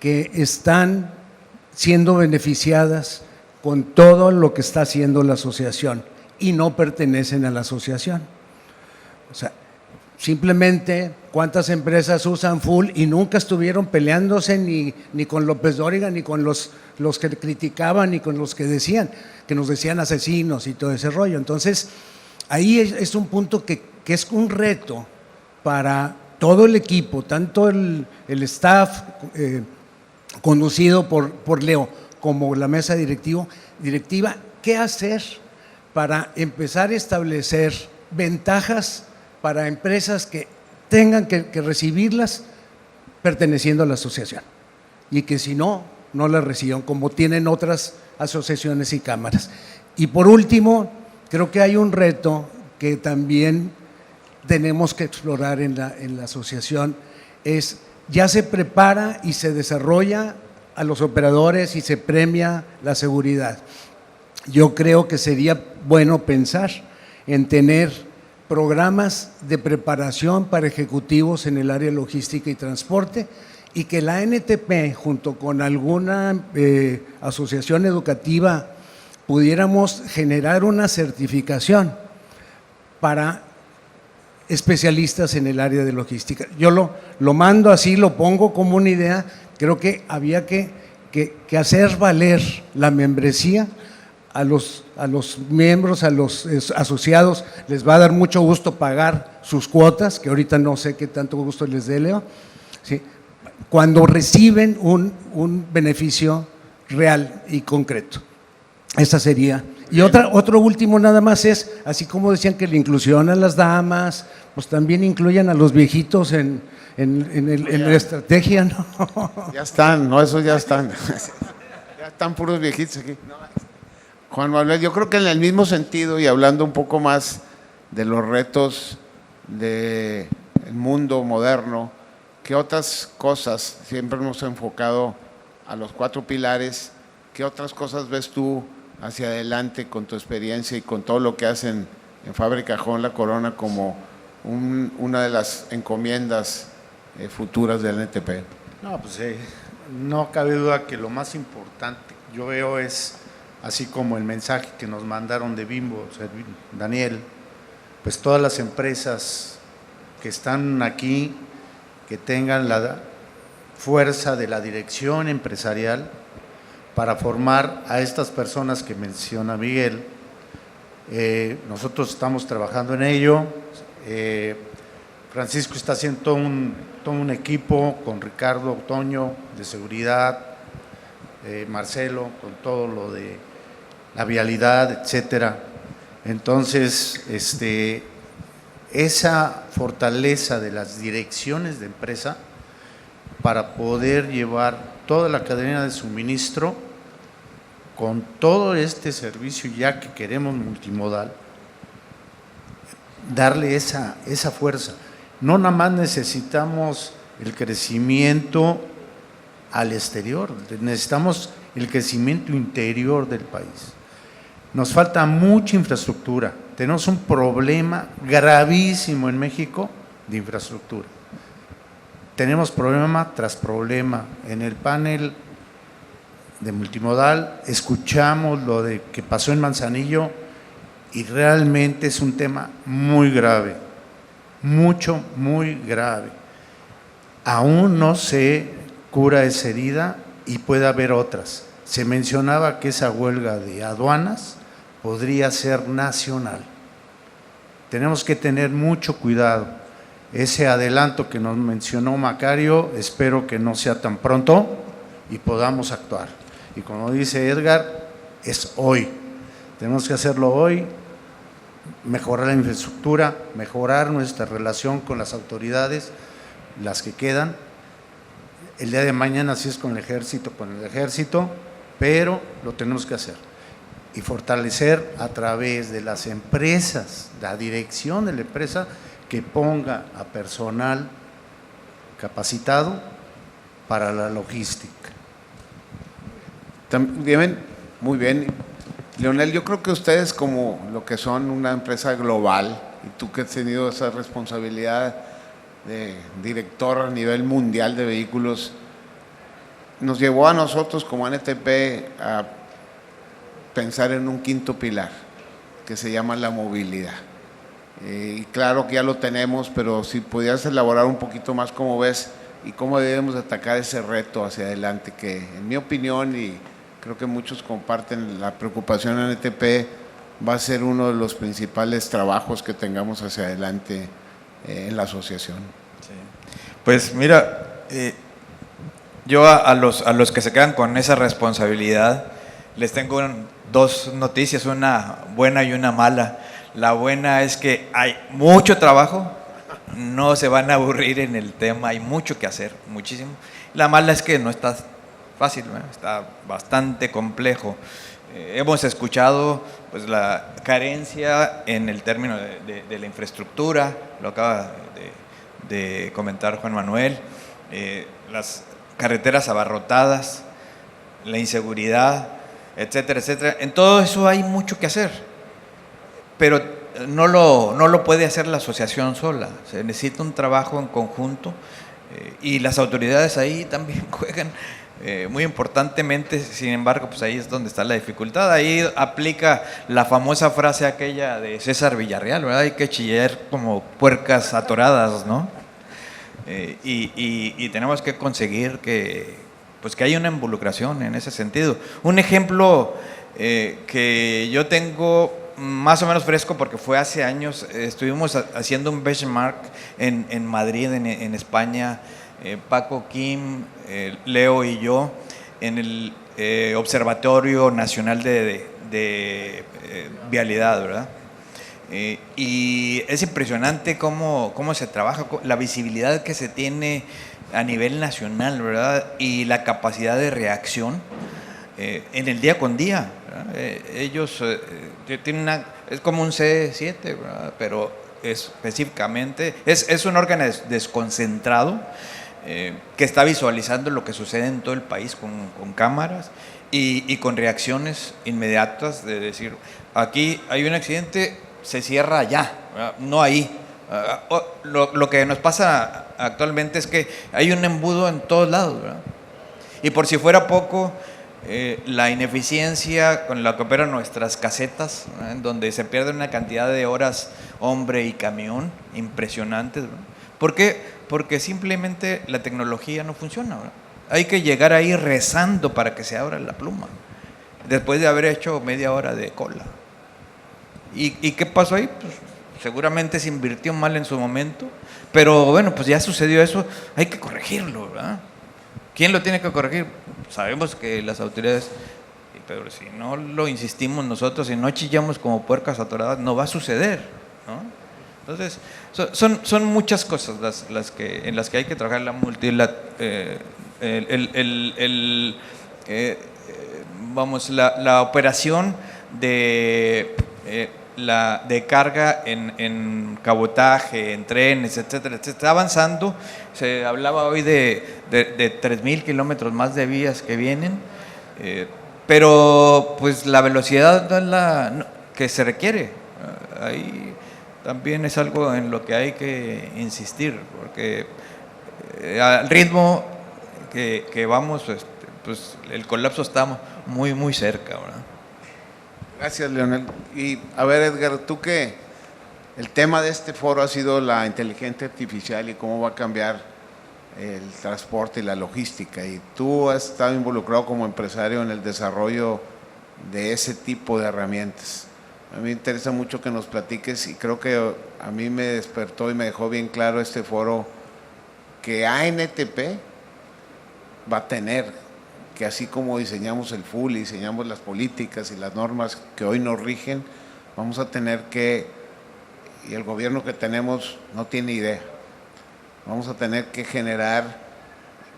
que están siendo beneficiadas con todo lo que está haciendo la asociación y no pertenecen a la asociación. O sea, simplemente cuántas empresas usan full y nunca estuvieron peleándose ni con López Dóriga, ni con los que criticaban, ni con los que nos decían asesinos y todo ese rollo. Entonces, ahí es un punto que es un reto para todo el equipo, tanto el staff conducido por Leo como la mesa directiva, qué hacer para empezar a establecer ventajas para empresas que tengan que recibirlas perteneciendo a la asociación y que si no la reciban, como tienen otras asociaciones y cámaras. Y por último, creo que hay un reto que también tenemos que explorar en la asociación, ya se prepara y se desarrolla a los operadores y se premia la seguridad. Yo creo que sería bueno pensar en tener programas de preparación para ejecutivos en el área logística y transporte, y que la NTP, junto con alguna asociación educativa, pudiéramos generar una certificación para especialistas en el área de logística. Yo lo mando así, lo pongo como una idea. Creo que había que hacer valer la membresía a los miembros, a los asociados. Les va a dar mucho gusto pagar sus cuotas, que ahorita no sé qué tanto gusto les dé, Leo, ¿sí? Cuando reciben un beneficio real y concreto. Esa sería. Y otro último nada más es, así como decían que la inclusión a las damas, pues también incluyan a los viejitos en la estrategia, ¿no? Ya están, no, esos ya están. Ya están puros viejitos aquí. Juan Manuel, yo creo que en el mismo sentido y hablando un poco más de los retos del mundo moderno, ¿qué otras cosas, siempre hemos enfocado a los 4 pilares, qué otras cosas ves tú hacia adelante con tu experiencia y con todo lo que hacen en Fábrica Cajón La Corona como una de las encomiendas futuras del NTP? No, pues no cabe duda que lo más importante yo veo es, así como el mensaje que nos mandaron de Bimbo, Daniel, pues todas las empresas que están aquí, que tengan la fuerza de la dirección empresarial para formar a estas personas que menciona Miguel. Nosotros estamos trabajando en ello. Francisco está haciendo todo un equipo con Ricardo Otoño de seguridad, Marcelo con todo lo de la vialidad, etcétera. Entonces, esa fortaleza de las direcciones de empresa para poder llevar toda la cadena de suministro con todo este servicio ya que queremos multimodal, darle esa fuerza. No nada más necesitamos el crecimiento al exterior, necesitamos el crecimiento interior del país. Nos falta mucha infraestructura, tenemos un problema gravísimo en México de infraestructura. Tenemos problema tras problema. En el panel de multimodal escuchamos lo de que pasó en Manzanillo y realmente es un tema muy grave, muy grave. Aún no se cura esa herida y puede haber otras. Se mencionaba que esa huelga de aduanas podría ser nacional. Tenemos que tener mucho cuidado. Ese adelanto que nos mencionó Macario, espero que no sea tan pronto y podamos actuar. Y como dice Edgar, es hoy. Tenemos que hacerlo hoy, mejorar la infraestructura, mejorar nuestra relación con las autoridades, las que quedan. El día de mañana si es con el ejército, pero lo tenemos que hacer. Y fortalecer a través de las empresas, la dirección de la empresa, que ponga a personal capacitado para la logística. También, muy bien. Leonel, yo creo que ustedes como lo que son una empresa global, y tú que has tenido esa responsabilidad de director a nivel mundial de vehículos, nos llevó a nosotros como NTP a pensar en un 5.º pilar, que se llama la movilidad. Y claro que ya lo tenemos, pero si pudieras elaborar un poquito más cómo ves y cómo debemos atacar ese reto hacia adelante, que en mi opinión, y creo que muchos comparten la preocupación en NTP, va a ser uno de los principales trabajos que tengamos hacia adelante en la asociación. Sí. Pues mira, yo a los que se quedan con esa responsabilidad, les tengo 2 noticias, una buena y una mala. La buena es que hay mucho trabajo, no se van a aburrir en el tema, hay mucho que hacer, muchísimo. La mala es que no está fácil, ¿no? Está bastante complejo. Hemos escuchado pues, la carencia en el término de la infraestructura, lo acaba de comentar Juan Manuel, las carreteras abarrotadas, la inseguridad, etcétera, etcétera. En todo eso hay mucho que hacer. Pero no lo puede hacer la asociación sola, se necesita un trabajo en conjunto y las autoridades ahí también juegan muy importantemente. Sin embargo, pues ahí es donde está la dificultad. Ahí aplica la famosa frase aquella de César Villarreal, ¿verdad? Hay que chillar como puercas atoradas, ¿no? Y tenemos que conseguir que haya una involucración en ese sentido. Un ejemplo que yo tengo más o menos fresco porque fue hace años, estuvimos haciendo un benchmark en Madrid, en España, Paco, Kim, Leo y yo, en el Observatorio Nacional de Vialidad, ¿verdad? Y es impresionante cómo se trabaja, la visibilidad que se tiene a nivel nacional, ¿verdad? Y la capacidad de reacción en el día con día, ¿verdad? Ellos tienen es como un C7, ¿verdad? Pero específicamente es un órgano desconcentrado que está visualizando lo que sucede en todo el país con cámaras y con reacciones inmediatas de decir, aquí hay un accidente, se cierra allá, ¿verdad? No ahí. Lo que nos pasa actualmente es que hay un embudo en todos lados, ¿verdad? Y por si fuera poco, la ineficiencia con la que operan nuestras casetas, ¿verdad? En donde se pierde una cantidad de horas hombre y camión impresionantes, ¿verdad? ¿Por qué? Porque simplemente la tecnología no funciona, ¿verdad? Hay que llegar ahí rezando para que se abra la pluma, después de haber hecho media hora de cola. ¿Y qué pasó ahí? Pues seguramente se invirtió mal en su momento, pero bueno, pues ya sucedió eso, hay que corregirlo, ¿verdad? ¿Quién lo tiene que corregir? Sabemos que las autoridades, pero si no lo insistimos nosotros, si no chillamos como puercas atoradas, no va a suceder, ¿no? Entonces, son muchas cosas en las que hay que trabajar la operación de carga en cabotaje, en trenes, etcétera, etcétera. Está avanzando. Se hablaba hoy de 3,000 kilómetros más de vías que vienen, pero pues la velocidad no es la que se requiere. Ahí también es algo en lo que hay que insistir, porque al ritmo que vamos, pues el colapso está muy, muy cerca, ¿verdad? Gracias, Leonel. Y a ver, Edgar, tú que el tema de este foro ha sido la inteligencia artificial y cómo va a cambiar el transporte y la logística, y tú has estado involucrado como empresario en el desarrollo de ese tipo de herramientas. A mí me interesa mucho que nos platiques, y creo que a mí me despertó y me dejó bien claro este foro que ANTP va a tener, que así como diseñamos el FUL y diseñamos las políticas y las normas que hoy nos rigen, vamos a tener que, y el gobierno que tenemos no tiene idea, vamos a tener que generar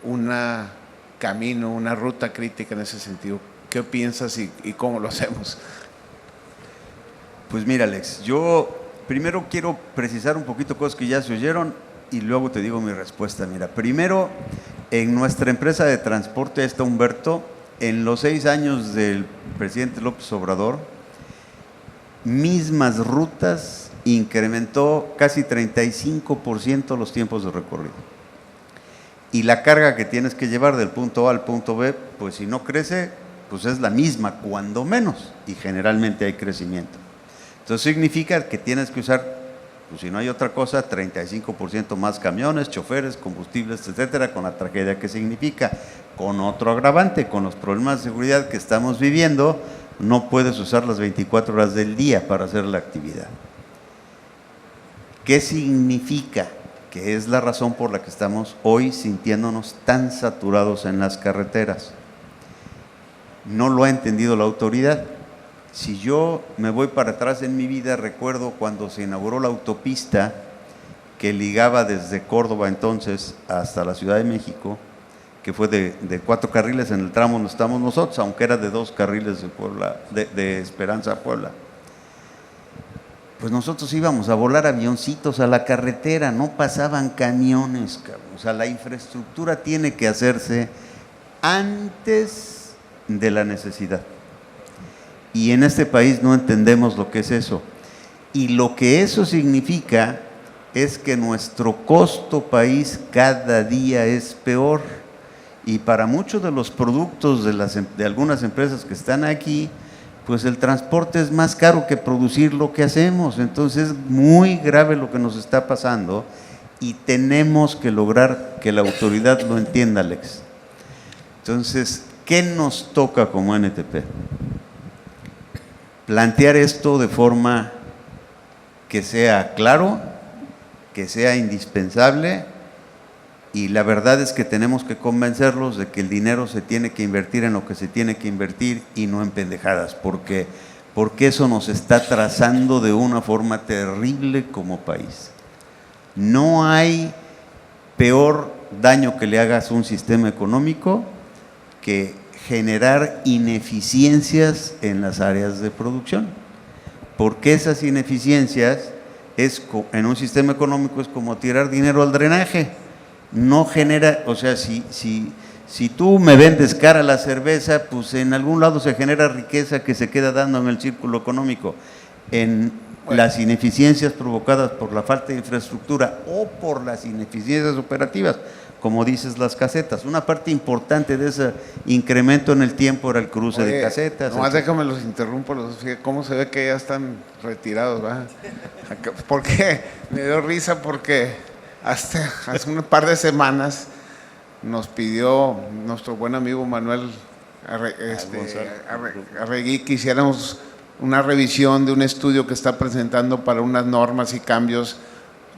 un camino, una ruta crítica en ese sentido. ¿Qué piensas y cómo lo hacemos? Pues mira, Alex, yo primero quiero precisar un poquito cosas que ya se oyeron y luego te digo mi respuesta. Mira, primero, en nuestra empresa de transporte está Humberto. En los 6 años del presidente López Obrador, mismas rutas, incrementó casi 35% los tiempos de recorrido. Y la carga que tienes que llevar del punto A al punto B, pues si no crece, pues es la misma, cuando menos, y generalmente hay crecimiento. Entonces significa que tienes que usar, pues si no hay otra cosa, 35% más camiones, choferes, combustibles, etcétera, con la tragedia que significa. Con otro agravante, con los problemas de seguridad que estamos viviendo, no puedes usar las 24 horas del día para hacer la actividad. ¿Qué significa? Que es la razón por la que estamos hoy sintiéndonos tan saturados en las carreteras. No lo ha entendido la autoridad. Si yo me voy para atrás en mi vida, recuerdo cuando se inauguró la autopista que ligaba desde Córdoba entonces hasta la Ciudad de México, que fue de 4 carriles en el tramo donde estamos nosotros, aunque era de 2 carriles de Puebla, de Esperanza a Puebla. Pues nosotros íbamos a volar avioncitos a la carretera, no pasaban camiones, cabrón. O sea, la infraestructura tiene que hacerse antes de la necesidad. Y en este país no entendemos lo que es eso. Y lo que eso significa es que nuestro costo país cada día es peor. Y para muchos de los productos de algunas empresas que están aquí, pues el transporte es más caro que producir lo que hacemos. Entonces es muy grave lo que nos está pasando y tenemos que lograr que la autoridad lo entienda, Alex. Entonces, ¿qué nos toca como NTP? Plantear esto de forma que sea claro, que sea indispensable, y la verdad es que tenemos que convencerlos de que el dinero se tiene que invertir en lo que se tiene que invertir y no en pendejadas, porque eso nos está trazando de una forma terrible como país. No hay peor daño que le hagas a un sistema económico que generar ineficiencias en las áreas de producción, porque esas ineficiencias en un sistema económico es como tirar dinero al drenaje, no genera, o sea, si tú me vendes cara la cerveza, pues en algún lado se genera riqueza que se queda dando en el círculo económico. Las ineficiencias provocadas por la falta de infraestructura o por las ineficiencias operativas, como dices, las casetas. Una parte importante de ese incremento en el tiempo era el cruce de casetas. Nomás déjame los interrumpo, cómo se ve que ya están retirados, ¿verdad? Porque me dio risa porque hace un par de semanas nos pidió nuestro buen amigo Manuel Arregui que hiciéramos una revisión de un estudio que está presentando para unas normas y cambios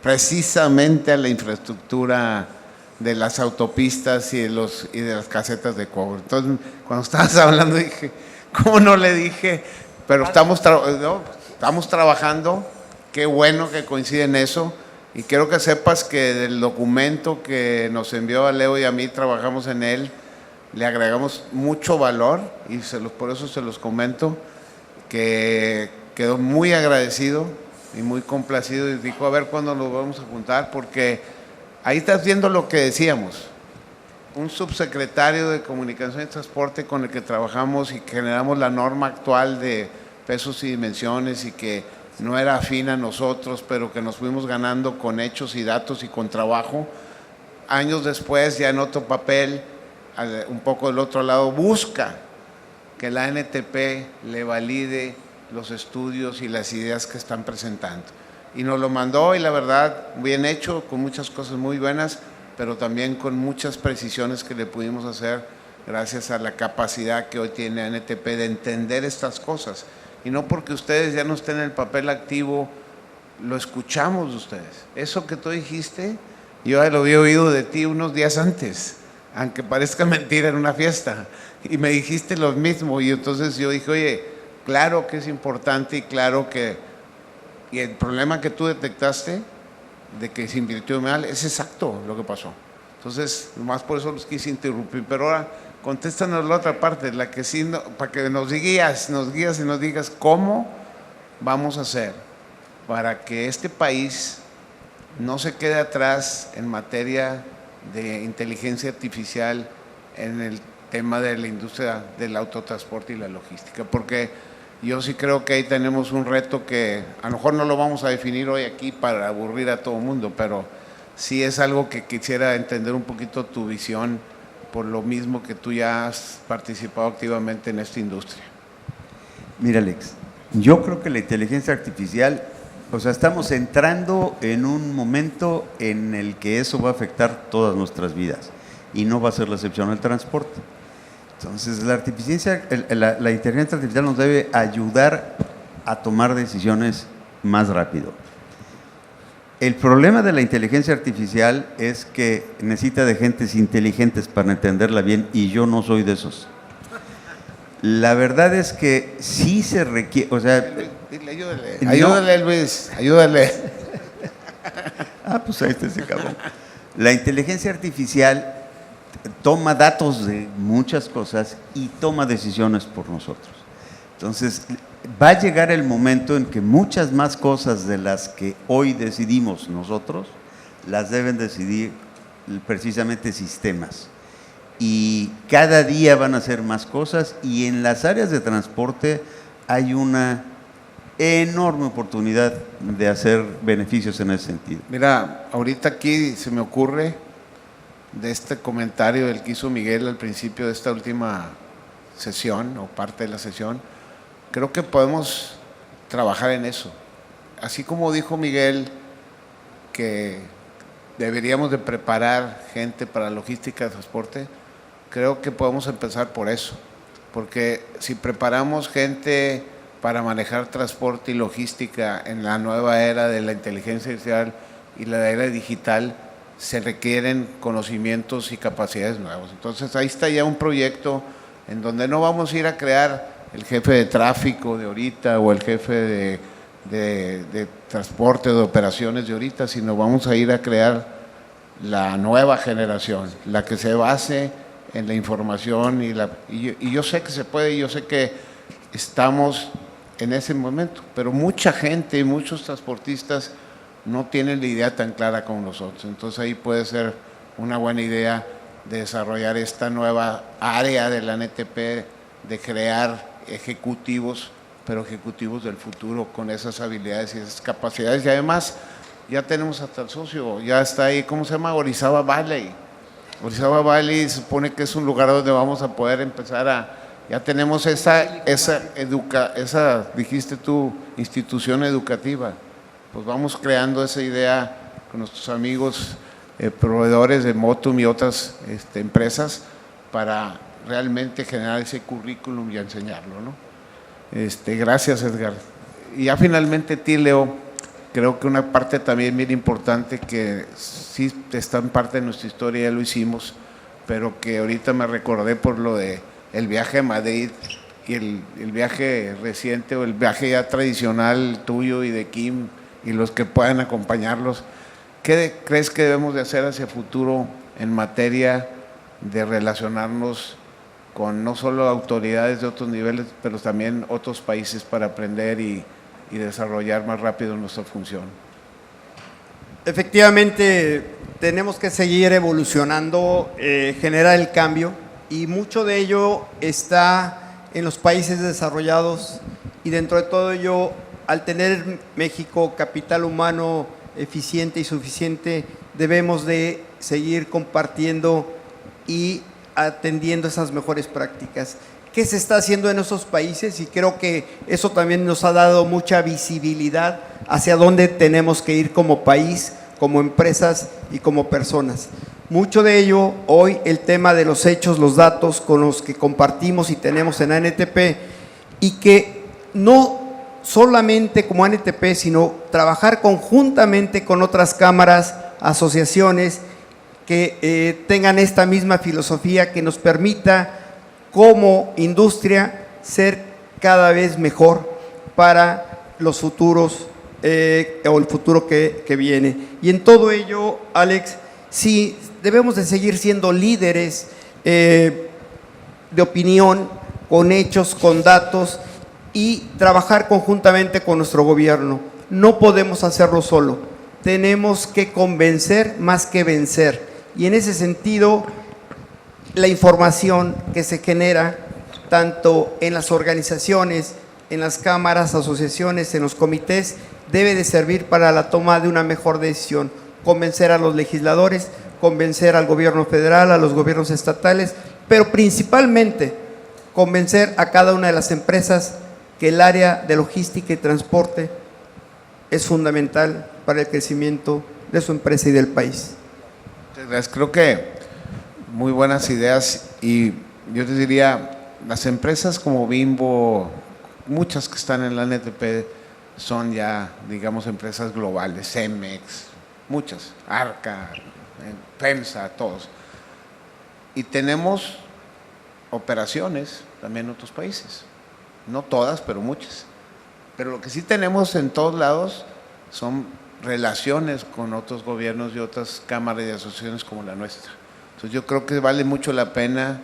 precisamente a la infraestructura de las autopistas y de las casetas de cobro. Entonces, cuando estabas hablando dije, ¿cómo no le dije? Pero estamos trabajando, qué bueno que coincide en eso, y quiero que sepas que del documento que nos envió a Leo y a mí, trabajamos en él, le agregamos mucho valor, y por eso se los comento, que quedó muy agradecido y muy complacido, y dijo, a ver cuándo nos vamos a juntar, porque ahí estás viendo lo que decíamos, un subsecretario de Comunicación y Transporte con el que trabajamos y generamos la norma actual de pesos y dimensiones, y que no era afín a nosotros, pero que nos fuimos ganando con hechos y datos y con trabajo. Años después, ya en otro papel, un poco del otro lado, busca que la ANTP le valide los estudios y las ideas que están presentando. Y nos lo mandó, y la verdad, bien hecho, con muchas cosas muy buenas, pero también con muchas precisiones que le pudimos hacer gracias a la capacidad que hoy tiene ANTP de entender estas cosas. Y no porque ustedes ya no estén en el papel activo, lo escuchamos de ustedes. Eso que tú dijiste, yo ya lo había oído de ti unos días antes, aunque parezca mentira, en una fiesta, y me dijiste lo mismo, y entonces yo dije, oye, claro que es importante, y claro que y el problema que tú detectaste de que se invirtió mal es exacto lo que pasó. Entonces, nomás por eso los quise interrumpir, pero ahora contéstanos la otra parte, la que sí, para que nos guías y nos digas cómo vamos a hacer para que este país no se quede atrás en materia de inteligencia artificial en el tema de la industria del autotransporte y la logística, porque yo sí creo que ahí tenemos un reto que a lo mejor no lo vamos a definir hoy aquí para aburrir a todo el mundo, pero sí es algo que quisiera entender un poquito tu visión, por lo mismo que tú ya has participado activamente en esta industria. Mira, Alex, yo creo que la inteligencia artificial, o sea, estamos entrando en un momento en el que eso va a afectar todas nuestras vidas, y no va a ser la excepción el transporte. Entonces, la inteligencia artificial nos debe ayudar a tomar decisiones más rápido. El problema de la inteligencia artificial es que necesita de gentes inteligentes para entenderla bien, y yo no soy de esos. La verdad es que sí se requiere, o sea… Ayúdale, Luis, ayúdale. Pues ahí está ese cabrón. La inteligencia artificial toma datos de muchas cosas y toma decisiones por nosotros. Entonces, va a llegar el momento en que muchas más cosas de las que hoy decidimos nosotros, las deben decidir precisamente sistemas. Y cada día van a hacer más cosas, y en las áreas de transporte hay una enorme oportunidad de hacer beneficios en ese sentido. Mira, ahorita aquí se me ocurre de este comentario del que hizo Miguel al principio de esta última sesión o parte de la sesión, creo que podemos trabajar en eso. Así como dijo Miguel que deberíamos de preparar gente para logística de transporte, creo que podemos empezar por eso, porque si preparamos gente para manejar transporte y logística en la nueva era de la inteligencia artificial y la era digital, se requieren conocimientos y capacidades nuevos. Entonces ahí está ya un proyecto en donde no vamos a ir a crear el jefe de tráfico de ahorita o el jefe de transporte o de operaciones de ahorita, sino vamos a ir a crear la nueva generación, la que se base en la información y yo sé que se puede, yo sé que estamos en ese momento, pero mucha gente, muchos transportistas no tienen la idea tan clara como nosotros. Entonces ahí puede ser una buena idea de desarrollar esta nueva área de la NTP, de crear ejecutivos, pero ejecutivos del futuro con esas habilidades y esas capacidades. Y además ya tenemos hasta el socio, ya está ahí, ¿cómo se llama? Orizaba Valley. Orizaba Valley se supone que es un lugar donde vamos a poder empezar ya tenemos esa dijiste tú, institución educativa. Pues vamos creando esa idea con nuestros amigos proveedores de Motum y otras empresas para realmente generar ese currículum y enseñarlo, ¿no? Gracias, Edgar. Y ya finalmente a ti, Leo, creo que una parte también bien importante que sí está en parte de nuestra historia, ya lo hicimos, pero que ahorita me recordé por lo de el viaje a Madrid y el viaje reciente o el viaje ya tradicional tuyo y de Kim y los que puedan acompañarlos. ¿Qué crees que debemos de hacer hacia futuro en materia de relacionarnos con no solo autoridades de otros niveles, pero también otros países para aprender y desarrollar más rápido nuestra función? Efectivamente, tenemos que seguir evolucionando, generar el cambio, y mucho de ello está en los países desarrollados, y dentro de todo ello, al tener México capital humano eficiente y suficiente, debemos de seguir compartiendo y atendiendo esas mejores prácticas. ¿Qué se está haciendo en esos países? Y creo que eso también nos ha dado mucha visibilidad hacia dónde tenemos que ir como país, como empresas y como personas. Mucho de ello, hoy el tema de los hechos, los datos con los que compartimos y tenemos en ANTP, y que no solamente como ANTP, sino trabajar conjuntamente con otras cámaras, asociaciones que tengan esta misma filosofía que nos permita como industria ser cada vez mejor para los futuros o el futuro que viene. Y en todo ello, Alex, sí debemos de seguir siendo líderes de opinión, con hechos, con datos, y trabajar conjuntamente con nuestro gobierno. No podemos hacerlo solo, tenemos que convencer más que vencer, y en ese sentido la información que se genera tanto en las organizaciones, en las cámaras, asociaciones, en los comités, debe de servir para la toma de una mejor decisión, convencer a los legisladores, convencer al gobierno federal, a los gobiernos estatales, pero principalmente convencer a cada una de las empresas que el área de logística y transporte es fundamental para el crecimiento de su empresa y del país. Creo que muy buenas ideas, y yo te diría, las empresas como Bimbo, muchas que están en la NTP son ya, digamos, empresas globales, Cemex, muchas, Arca, FEMSA, todos. Y tenemos operaciones también en otros países, no todas, pero muchas. Pero lo que sí tenemos en todos lados son relaciones con otros gobiernos y otras cámaras y asociaciones como la nuestra. Entonces yo creo que vale mucho la pena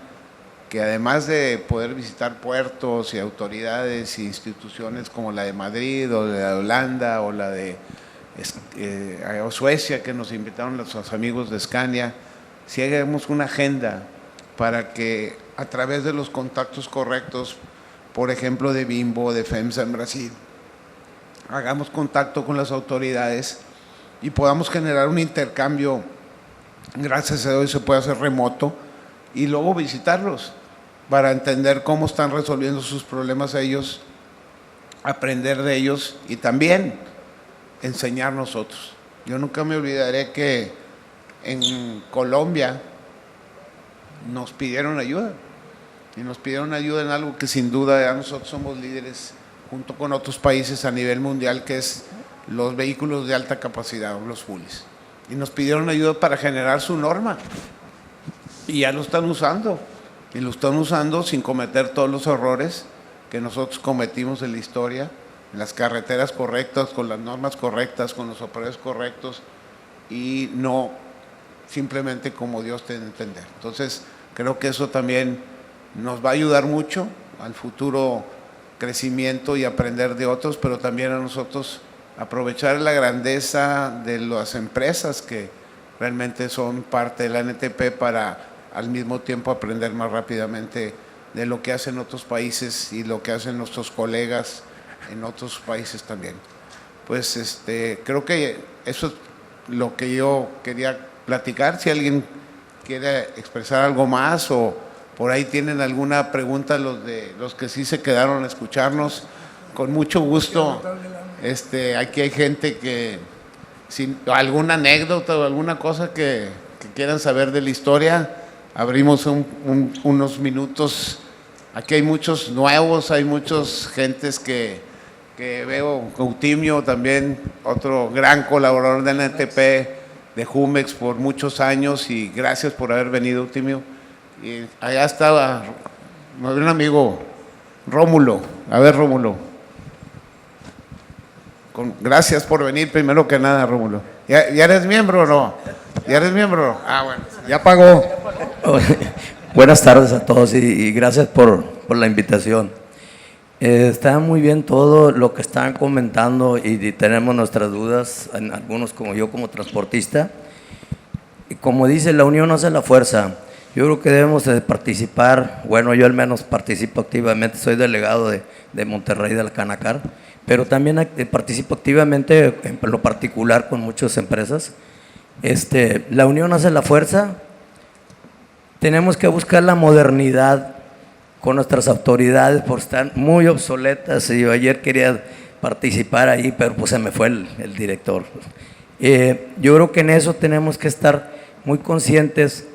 que, además de poder visitar puertos y autoridades e instituciones como la de Madrid o la de Holanda o la de Suecia, que nos invitaron nuestros amigos de Scania, si hagamos una agenda para que a través de los contactos correctos, por ejemplo de Bimbo, de FEMSA en Brasil, hagamos contacto con las autoridades y podamos generar un intercambio. Gracias a Dios se puede hacer remoto, y luego visitarlos para entender cómo están resolviendo sus problemas ellos, aprender de ellos y también enseñar nosotros. Yo nunca me olvidaré que en Colombia nos pidieron ayuda, y nos pidieron ayuda en algo que sin duda ya nosotros somos líderes junto con otros países a nivel mundial, que es los vehículos de alta capacidad, los fulls. Y nos pidieron ayuda para generar su norma, y ya lo están usando, y lo están usando sin cometer todos los errores que nosotros cometimos en la historia, en las carreteras correctas, con las normas correctas, con los operadores correctos, y no simplemente como Dios te dé a entender. Entonces, Creo que eso también nos va a ayudar mucho al futuro crecimiento y aprender de otros, pero también a nosotros aprovechar la grandeza de las empresas que realmente son parte de la ANTP para al mismo tiempo aprender más rápidamente de lo que hacen otros países y lo que hacen nuestros colegas en otros países también. Pues creo que eso es lo que yo quería platicar. Si alguien quiere expresar algo más o por ahí tienen alguna pregunta, los que sí se quedaron a escucharnos, con mucho gusto. Aquí hay gente que, sin alguna anécdota o alguna cosa que quieran saber de la historia, abrimos unos minutos. Aquí hay muchos nuevos, hay muchas gentes que veo, Coutinho también, otro gran colaborador de la ANTP, de Jumex por muchos años, y gracias por haber venido, Coutinho. Y allá estaba un amigo, Rómulo. A ver, Rómulo. Gracias por venir, primero que nada, Rómulo. ¿Ya eres miembro o no? ¿Ya eres miembro? Ah, bueno. Ya pagó. Buenas tardes a todos y gracias por la invitación. Está muy bien todo lo que están comentando y tenemos nuestras dudas, en algunos como yo como transportista. Y como dice, la unión hace la fuerza. Yo creo que debemos de participar, bueno, yo al menos participo activamente, soy delegado de Monterrey, de la Canacar, pero también participo activamente en lo particular con muchas empresas. La unión hace la fuerza. Tenemos que buscar la modernidad con nuestras autoridades, porque están muy obsoletas. Y yo ayer quería participar ahí, pero pues se me fue el director. Yo creo que en eso tenemos que estar muy conscientes,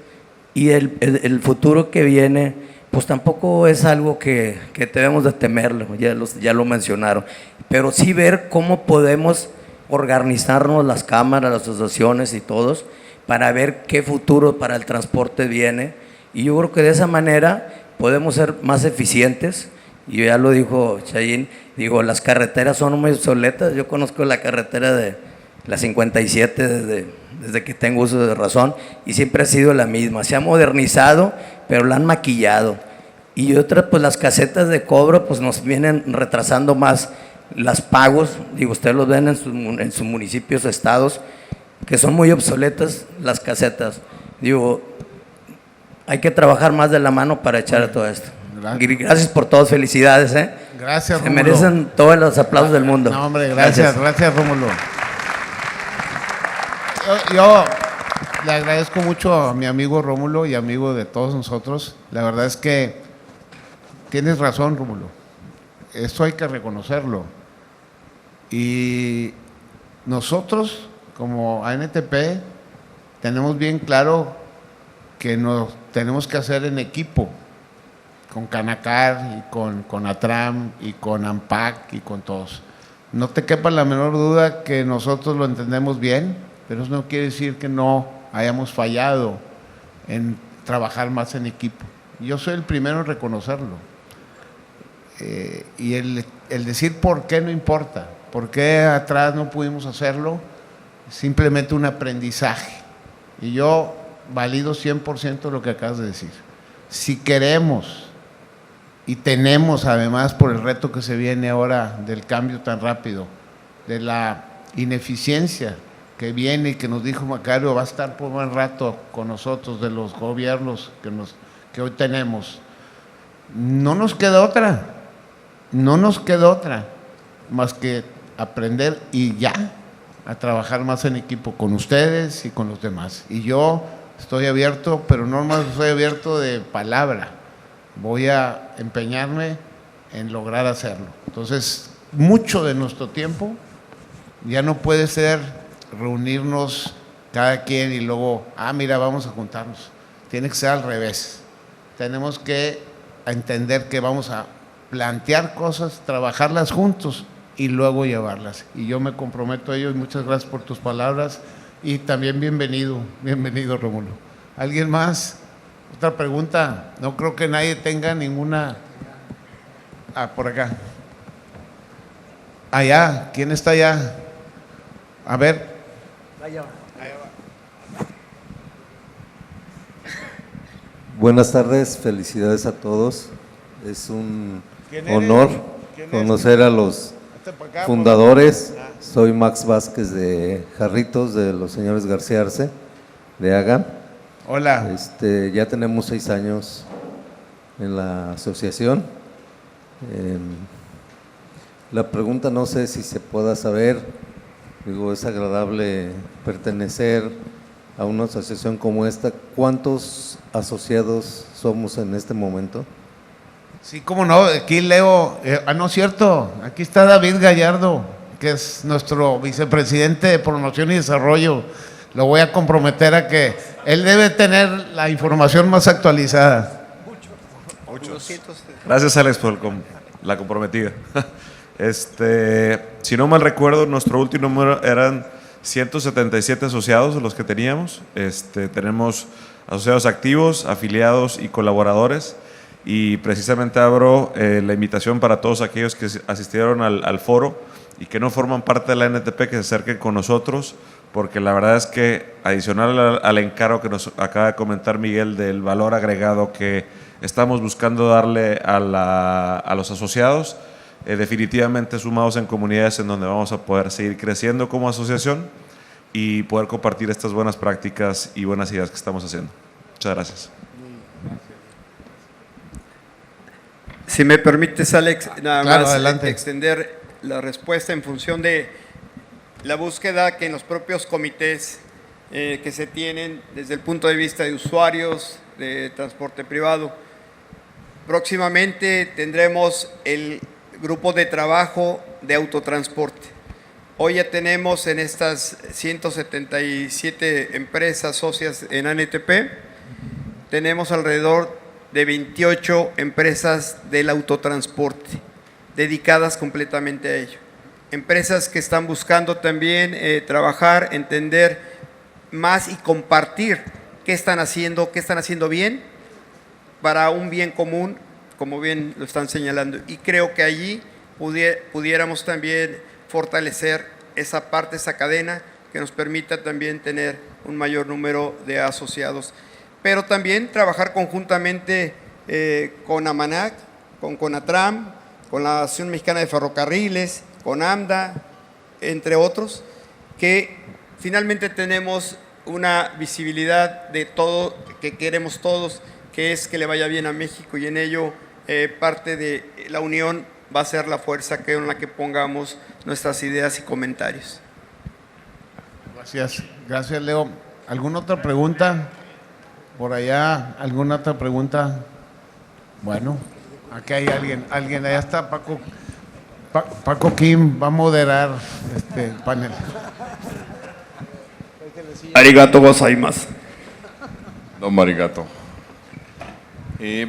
y el futuro que viene, pues tampoco es algo que debemos de temerlo, ya lo mencionaron, pero sí ver cómo podemos organizarnos las cámaras, las asociaciones y todos, para ver qué futuro para el transporte viene, y yo creo que de esa manera podemos ser más eficientes. Y ya lo dijo Chayín, digo, las carreteras son muy obsoletas. Yo conozco la carretera de la 57 desde que tengo uso de razón, y siempre ha sido la misma. Se ha modernizado, pero la han maquillado. Y otra, pues las casetas de cobro pues nos vienen retrasando más los pagos. Digo, ustedes los ven en sus municipios, estados, que son muy obsoletas las casetas. Digo, hay que trabajar más de la mano para echar a todo esto. Gracias por todos, felicidades. Gracias, Se Rómulo. merecen todos los aplausos del mundo. No, hombre, gracias, Rómulo. Yo le agradezco mucho a mi amigo Rómulo y amigo de todos nosotros. La verdad es que tienes razón, Rómulo. Eso hay que reconocerlo. Y nosotros, como ANTP, tenemos bien claro que nos tenemos que hacer en equipo, con Canacar y con Atram y con AMPAC y con todos. No te quepa la menor duda que nosotros lo entendemos bien, pero eso no quiere decir que no hayamos fallado en trabajar más en equipo. Yo soy el primero en reconocerlo. Y el decir por qué no importa, por qué atrás no pudimos hacerlo, simplemente un aprendizaje. Y yo valido 100% lo que acabas de decir. Si queremos y tenemos, además, por el reto que se viene ahora del cambio tan rápido, de la ineficiencia que viene y que nos dijo Macario va a estar por buen rato con nosotros, de los gobiernos que hoy tenemos, no nos queda otra más que aprender y ya a trabajar más en equipo con ustedes y con los demás. Y yo estoy abierto, pero no más estoy abierto de palabra. Voy a empeñarme en lograr hacerlo. Entonces, mucho de nuestro tiempo ya no puede ser reunirnos cada quien y luego, mira, vamos a juntarnos. Tiene que ser al revés. Tenemos que entender que vamos a plantear cosas, trabajarlas juntos y luego llevarlas. Y yo me comprometo a ello, y muchas gracias por tus palabras, y también bienvenido Rómulo. ¿Alguien más? ¿Otra pregunta? No creo que nadie tenga ninguna. Por acá. Allá, ¿quién está allá? A ver. Allá va. Buenas tardes, felicidades a todos. Es un honor conocer a los fundadores. Soy Max Vázquez de Jarritos, de los señores García Arce, de Haga. Hola. Ya tenemos 6 años en la asociación. La pregunta no sé si se pueda saber, digo, es agradable pertenecer a una asociación como esta. ¿Cuántos asociados somos en este momento? Sí, cómo no, aquí leo, no es cierto, aquí está David Gallardo, que es nuestro vicepresidente de Promoción y Desarrollo. Lo voy a comprometer a que él debe tener la información más actualizada. Muchos. Gracias, Alex, por la comprometida. Si no mal recuerdo, nuestro último número eran 177 asociados los que teníamos. Tenemos asociados activos, afiliados y colaboradores. Y precisamente abro la invitación para todos aquellos que asistieron al foro y que no forman parte de la NTP, que se acerquen con nosotros, porque la verdad es que, adicional al encargo que nos acaba de comentar Miguel del valor agregado que estamos buscando darle a los asociados, definitivamente sumados en comunidades en donde vamos a poder seguir creciendo como asociación y poder compartir estas buenas prácticas y buenas ideas que estamos haciendo. Muchas gracias. Si me permites, Alex, nada Claro, más adelante. extender la respuesta en función de la búsqueda que en los propios comités que se tienen desde el punto de vista de usuarios de transporte privado. Próximamente tendremos el grupo de trabajo de autotransporte. Hoy ya tenemos en estas 177 empresas socias en ANTP, tenemos alrededor de 28 empresas del autotransporte dedicadas completamente a ello. Empresas que están buscando también trabajar, entender más y compartir qué están haciendo bien para un bien común, como bien lo están señalando. Y creo que allí pudiéramos también fortalecer esa parte, esa cadena que nos permita también tener un mayor número de asociados. Pero también trabajar conjuntamente con AMANAC, con CONATRAM, con la Asociación Mexicana de Ferrocarriles, con AMDA, entre otros, que finalmente tenemos una visibilidad de todo que queremos todos, que es que le vaya bien a México, y en ello parte de la unión va a ser la fuerza con la que pongamos nuestras ideas y comentarios. Gracias, gracias, Leo. ¿Alguna otra pregunta? Por allá, ¿alguna otra pregunta? Bueno, aquí hay alguien, allá está Paco. Paco Kim va a moderar este panel. Arigato gozaimasu. No, marigato.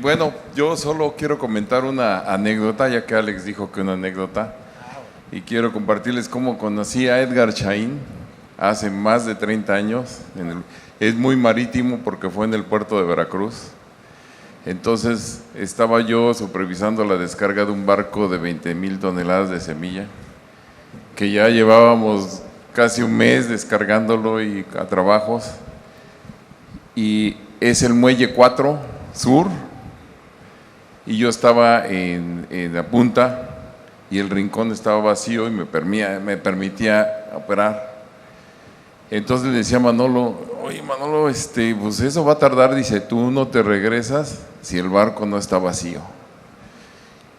Bueno, yo solo quiero comentar una anécdota, ya que Alex dijo que una anécdota, y quiero compartirles cómo conocí a Edgar Chaín hace más de 30 años. Es muy marítimo porque fue en el puerto de Veracruz. Entonces estaba yo supervisando la descarga de un barco de 20,000 toneladas de semilla, que ya llevábamos casi un mes descargándolo y a trabajos, y es el muelle 4 Sur, y yo estaba en la punta y el rincón estaba vacío y me permitía operar. Entonces le decía a Manolo: oye Manolo, pues eso va a tardar, dice, tú no te regresas si el barco no está vacío.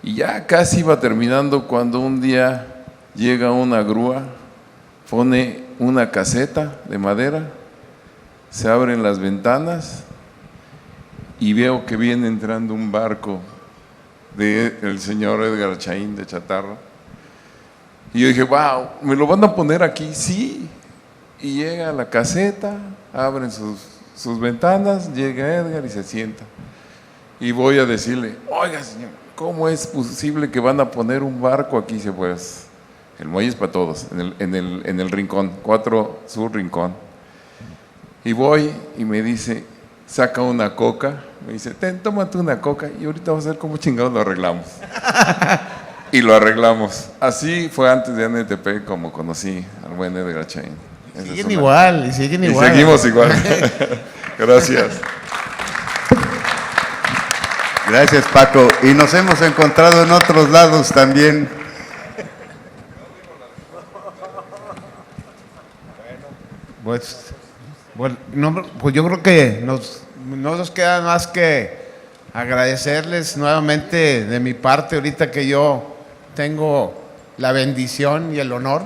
Y ya casi iba terminando cuando un día llega una grúa, pone una caseta de madera, se abren las ventanas y veo que viene entrando un barco del señor Edgar Chaín de Chatarra. Y yo dije: wow, ¿me lo van a poner aquí? Sí. Y llega a la caseta, abren sus ventanas, llega Edgar y se sienta. Y voy a decirle: oiga señor, ¿cómo es posible que van a poner un barco aquí? Dice: pues el muelle es para todos, en el rincón, 4 Sur Rincón. Y voy y me dice, saca una coca, me dice: tómate una coca y ahorita vamos a ver cómo chingados lo arreglamos. Y lo arreglamos. Así fue antes de NTP como conocí al buen Edgar Chaín. Siguen igual, y siguen igual. Y seguimos igual. Gracias. Gracias, Paco. Y nos hemos encontrado en otros lados también. Pues yo creo que no nos queda más que agradecerles nuevamente de mi parte, ahorita que yo tengo la bendición y el honor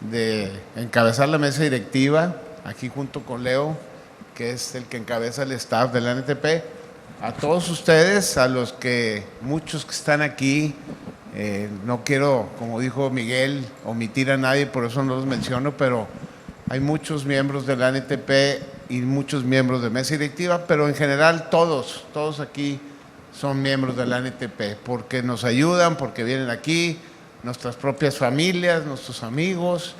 de encabezar la mesa directiva, aquí junto con Leo, que es el que encabeza el staff de la NTP. A todos ustedes, a los que muchos que están aquí, no quiero, como dijo Miguel, omitir a nadie, por eso no los menciono, pero hay muchos miembros de la NTP y muchos miembros de mesa directiva, pero en general todos aquí son miembros de la NTP, porque nos ayudan, porque vienen aquí, nuestras propias familias, nuestros amigos,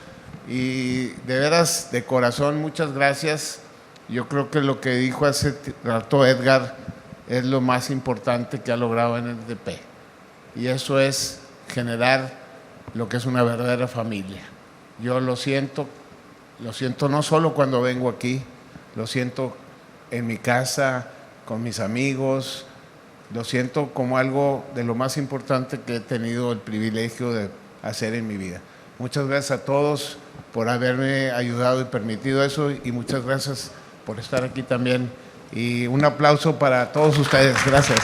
y de veras, de corazón, muchas gracias. Yo creo que lo que dijo hace rato Edgar es lo más importante que ha logrado en el NTP, y eso es generar lo que es una verdadera familia. Yo lo siento no solo cuando vengo aquí, lo siento en mi casa, con mis amigos, lo siento como algo de lo más importante que he tenido el privilegio de hacer en mi vida. Muchas gracias a todos por haberme ayudado y permitido eso, y muchas gracias por estar aquí también. Y un aplauso para todos ustedes. Gracias.